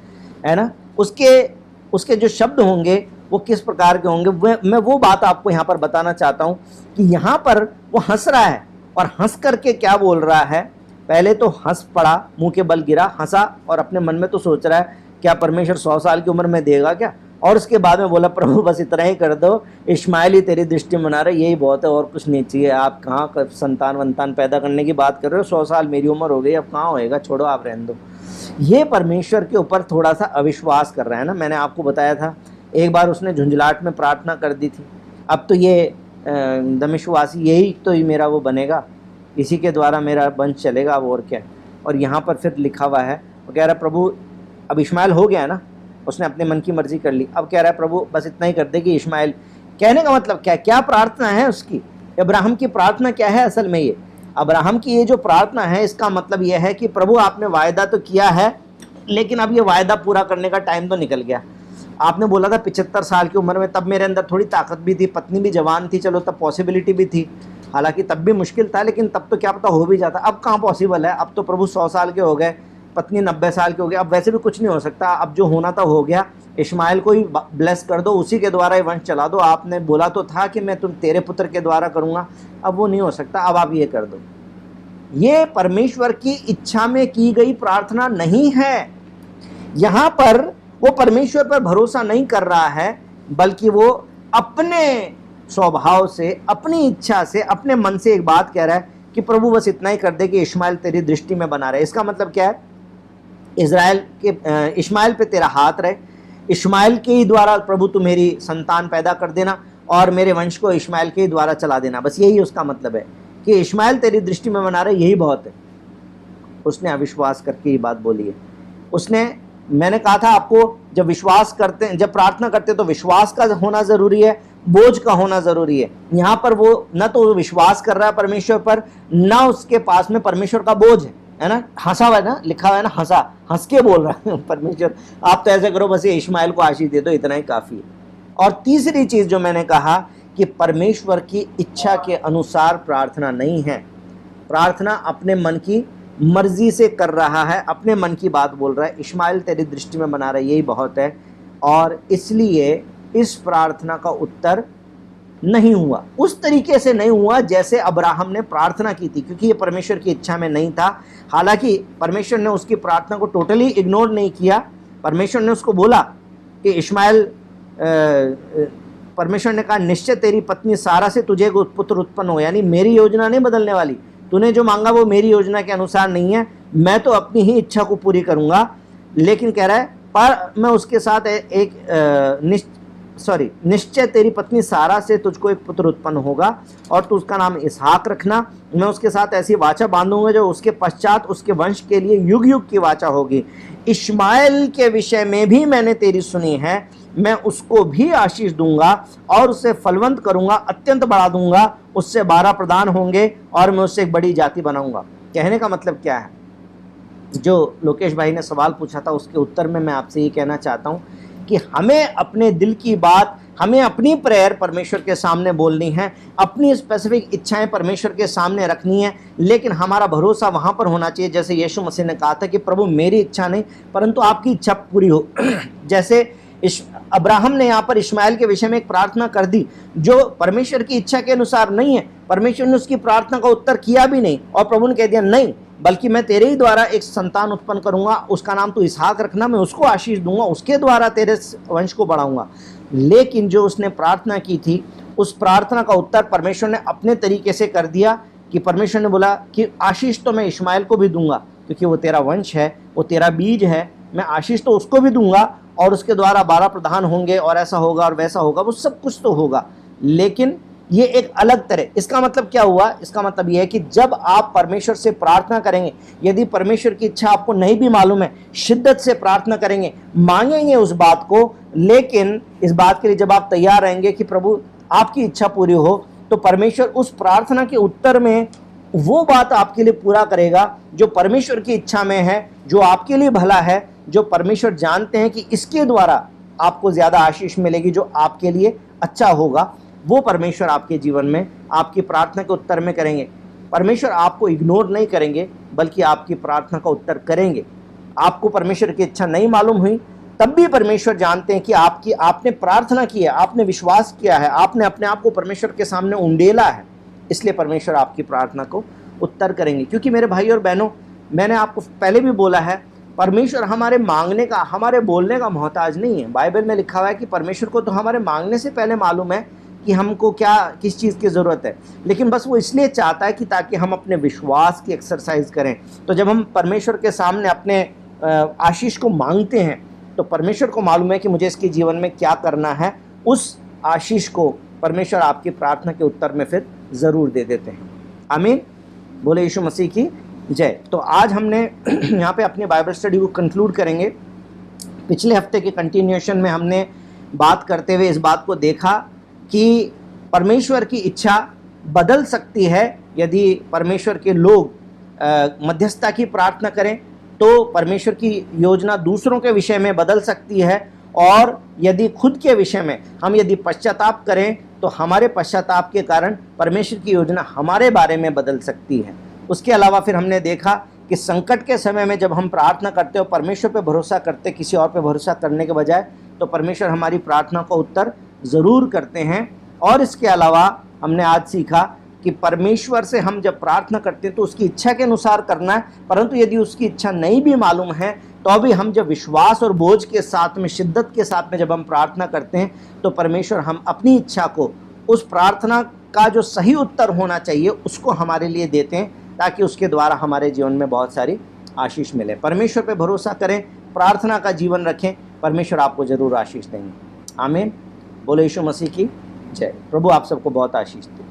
है ना। उसके जो शब्द होंगे वो किस प्रकार के होंगे, मैं वो बात आपको यहाँ पर बताना चाहता हूँ कि यहाँ पर वो हंस रहा है और हंस करके क्या बोल रहा है, पहले तो हंस पड़ा, मुंह के बल गिरा, हंसा और अपने मन में तो सोच रहा है क्या परमेश्वर 100 साल की उम्र में देगा क्या। और उसके बाद में बोला प्रभु बस इतना ही कर दो, इश्माएल ही तेरी दृष्टि में बना रहे, यही बहुत है और कुछ नहीं चाहिए। आप कहाँ संतान वंतान पैदा करने की बात कर रहे हो, 100 साल मेरी उम्र हो गई, अब कहाँ होएगा, छोड़ो आप रहने दो। ये परमेश्वर के ऊपर थोड़ा सा अविश्वास कर रहा है ना। मैंने आपको बताया था एक बार उसने झुंझलाहट में प्रार्थना कर दी थी, अब तो ये दमिश्कवासी यही तो ही मेरा वो बनेगा, इसी के द्वारा मेरा वंश चलेगा, अब और क्या। और यहाँ पर फिर लिखा हुआ है, वो कह रहा है प्रभु अब इश्माएल हो गया ना, उसने अपने मन की मर्जी कर ली, अब कह रहा है प्रभु बस इतना ही कर दे कि इश्माएल। कहने का मतलब क्या प्रार्थना है उसकी, अब्राहम की प्रार्थना क्या है असल में, ये अब्राहम की ये जो प्रार्थना है इसका मतलब यह है कि प्रभु आपने वायदा तो किया है लेकिन अब ये वायदा पूरा करने का टाइम तो निकल गया। आपने बोला था 75 साल की उम्र में, तब मेरे अंदर थोड़ी ताकत भी थी, पत्नी भी जवान थी, चलो तब पॉसिबिलिटी भी थी, हालांकि तब भी मुश्किल था लेकिन तब तो क्या पता हो भी जाता। अब कहाँ पॉसिबल है, अब तो प्रभु 100 साल के हो गए, पत्नी 90 साल के हो गए, अब वैसे भी कुछ नहीं हो सकता, अब जो होना था हो गया। इश्माएल को ही ब्लेस कर दो, उसी के द्वारा ही वंश चला दो, आपने बोला तो था कि मैं तुम तेरे पुत्र के द्वारा करूँगा, अब वो नहीं हो सकता, अब आप ये कर दो। ये परमेश्वर की इच्छा में की गई प्रार्थना नहीं है। यहाँ पर वो परमेश्वर पर भरोसा नहीं कर रहा है बल्कि वो अपने स्वभाव से, अपनी इच्छा से, अपने मन से एक बात कह रहा है कि प्रभु बस इतना ही कर दे कि इश्माएल तेरी दृष्टि में बना रहे। इसका मतलब क्या है, इश्माएल पे तेरा हाथ रहे, इश्माएल के ही द्वारा प्रभु तू मेरी संतान पैदा कर देना और मेरे वंश को इश्माएल के ही द्वारा चला देना, बस यही उसका मतलब है कि इश्माएल तेरी दृष्टि में बना रहे, यही बहुत है। उसने अविश्वास करके ये बात बोली है। उसने, मैंने कहा था आपको, जब विश्वास करते हैं, जब प्रार्थना करते हैं तो विश्वास का होना जरूरी है, बोझ का होना जरूरी है। यहाँ पर वो न तो विश्वास कर रहा है परमेश्वर पर, न उसके पास में परमेश्वर का बोझ है ना। हंसा हुआ है ना, लिखा हुआ है ना, हंस के बोल रहा है परमेश्वर आप तो ऐसे करो, बस ये इश्माएल को आशीष दे दो, इतना ही काफी है। और तीसरी चीज जो मैंने कहा कि परमेश्वर की इच्छा के अनुसार प्रार्थना नहीं है, प्रार्थना अपने मन की मर्जी से कर रहा है, अपने मन की बात बोल रहा है, इश्माएल तेरी दृष्टि में बना रहा है, यही बहुत है। और इसलिए इस प्रार्थना का उत्तर नहीं हुआ, उस तरीके से नहीं हुआ जैसे अब्राहम ने प्रार्थना की थी, क्योंकि ये परमेश्वर की इच्छा में नहीं था। हालांकि परमेश्वर ने उसकी प्रार्थना को टोटली इग्नोर नहीं किया, परमेश्वर ने उसको बोला कि इश्माएल परमेश्वर ने कहा निश्चय तेरी पत्नी सारा से तुझे एक पुत्र उत्पन्न हो, यानी मेरी योजना नहीं बदलने वाली। तूने जो मांगा वो मेरी योजना के अनुसार नहीं है, मैं तो अपनी ही इच्छा को पूरी करूंगा। लेकिन कह रहा है पर मैं उसके साथ निश्चय तेरी पत्नी सारा से तुझको एक पुत्र उत्पन्न होगा और तू उसका नाम इसहाक रखना। मैं उसके साथ ऐसी वाचा बांधूंगा जो उसके पश्चात उसके वंश के लिए युग युग की वाचा होगी। इश्माएल के विषय में भी मैंने तेरी सुनी है, मैं उसको भी आशीष दूंगा और उसे फलवंत करूंगा, अत्यंत बढ़ा दूंगा, उससे 12 प्रधान होंगे और मैं उससे एक बड़ी जाति बनाऊंगा। कहने का मतलब क्या है? जो लोकेश भाई ने सवाल पूछा था उसके उत्तर में मैं आपसे ये कहना चाहता हूँ कि हमें अपने दिल की बात, हमें अपनी प्रेयर परमेश्वर के सामने बोलनी है, अपनी स्पेसिफिक इच्छाएं परमेश्वर के सामने रखनी है, लेकिन हमारा भरोसा वहाँ पर होना चाहिए जैसे यीशु मसीह ने कहा था कि प्रभु मेरी इच्छा नहीं परंतु आपकी इच्छा पूरी हो। जैसे अब्राहम ने यहाँ पर इश्माएल के विषय में एक प्रार्थना कर दी जो परमेश्वर की इच्छा के अनुसार नहीं है। परमेश्वर ने उसकी प्रार्थना का उत्तर किया भी नहीं और प्रभु ने कह दिया नहीं, बल्कि मैं तेरे ही द्वारा एक संतान उत्पन्न करूंगा, उसका नाम तू इसहाक रखना, मैं उसको आशीष दूंगा, उसके द्वारा तेरे वंश को बढ़ाऊंगा। लेकिन जो उसने प्रार्थना की थी उस प्रार्थना का उत्तर परमेश्वर ने अपने तरीके से कर दिया कि परमेश्वर ने बोला कि आशीष तो मैं इश्माएल को भी दूंगा क्योंकि वो तेरा वंश है, वो तेरा बीज है, मैं आशीष तो उसको भी दूंगा और उसके द्वारा 12 प्रधान होंगे और ऐसा होगा और वैसा होगा, वो सब कुछ तो होगा, लेकिन ये एक अलग तरह। इसका मतलब क्या हुआ? इसका मतलब ये है कि जब आप परमेश्वर से प्रार्थना करेंगे, यदि परमेश्वर की इच्छा आपको नहीं भी मालूम है, शिद्दत से प्रार्थना करेंगे, मांगेंगे उस बात को, लेकिन इस बात के लिए जब आप तैयार रहेंगे कि प्रभु आपकी इच्छा पूरी हो, तो परमेश्वर उस प्रार्थना के उत्तर में वो बात आपके लिए पूरा करेगा जो परमेश्वर की इच्छा में है, जो आपके लिए भला है, जो परमेश्वर जानते हैं कि इसके द्वारा आपको ज्यादा आशीष मिलेगी, जो आपके लिए अच्छा होगा, वो परमेश्वर आपके जीवन में आपकी प्रार्थना के उत्तर में करेंगे। परमेश्वर आपको इग्नोर नहीं करेंगे बल्कि आपकी प्रार्थना का उत्तर करेंगे। आपको परमेश्वर की इच्छा नहीं मालूम हुई तब भी परमेश्वर जानते हैं कि आपने प्रार्थना की है, आपने विश्वास किया है, आपने अपने आप को परमेश्वर के सामने उंडेला है, इसलिए परमेश्वर आपकी प्रार्थना को उत्तर करेंगे। क्योंकि मेरे भाई और बहनों, मैंने आपको पहले भी बोला है, परमेश्वर हमारे मांगने का, हमारे बोलने का मोहताज नहीं है। बाइबल में लिखा हुआ है कि परमेश्वर को तो हमारे मांगने से पहले मालूम है कि हमको किस चीज़ की ज़रूरत है, लेकिन बस वो इसलिए चाहता है कि ताकि हम अपने विश्वास की एक्सरसाइज करें। तो जब हम परमेश्वर के सामने अपने आशीष को मांगते हैं तो परमेश्वर को मालूम है कि मुझे इसके जीवन में क्या करना है, उस आशीष को परमेश्वर आपकी प्रार्थना के उत्तर में फिर ज़रूर दे देते हैं। आमीन, बोले यीशु मसीह की जय। तो आज हमने यहाँ पे अपनी बाइबल स्टडी को कंक्लूड करेंगे। पिछले हफ्ते के कंटिन्यूएशन में हमने बात करते हुए इस बात को देखा कि परमेश्वर की इच्छा बदल सकती है। यदि परमेश्वर के लोग मध्यस्थता की प्रार्थना करें तो परमेश्वर की योजना दूसरों के विषय में बदल सकती है, और यदि खुद के विषय में हम यदि पश्चाताप करें तो हमारे पश्चाताप के कारण परमेश्वर की योजना हमारे बारे में बदल सकती है। उसके अलावा फिर हमने देखा कि संकट के समय में जब हम प्रार्थना करते हो, परमेश्वर पे भरोसा करते, किसी और पे भरोसा करने के बजाय, तो परमेश्वर हमारी प्रार्थना का उत्तर ज़रूर करते हैं। और इसके अलावा हमने आज सीखा कि परमेश्वर से हम जब प्रार्थना करते हैं तो उसकी इच्छा के अनुसार करना है, परंतु यदि उसकी इच्छा नहीं भी मालूम है तो भी हम जब विश्वास और बोझ के साथ में, शिद्दत के साथ में जब हम प्रार्थना करते हैं तो परमेश्वर हम अपनी इच्छा को, उस प्रार्थना का जो सही उत्तर होना चाहिए उसको हमारे लिए देते हैं, ताकि उसके द्वारा हमारे जीवन में बहुत सारी आशीष मिले। परमेश्वर पे भरोसा करें, प्रार्थना का जीवन रखें, परमेश्वर आपको ज़रूर आशीष देंगे। आमीन, बोले यीशु मसीह की जय। प्रभु आप सबको बहुत आशीष दे।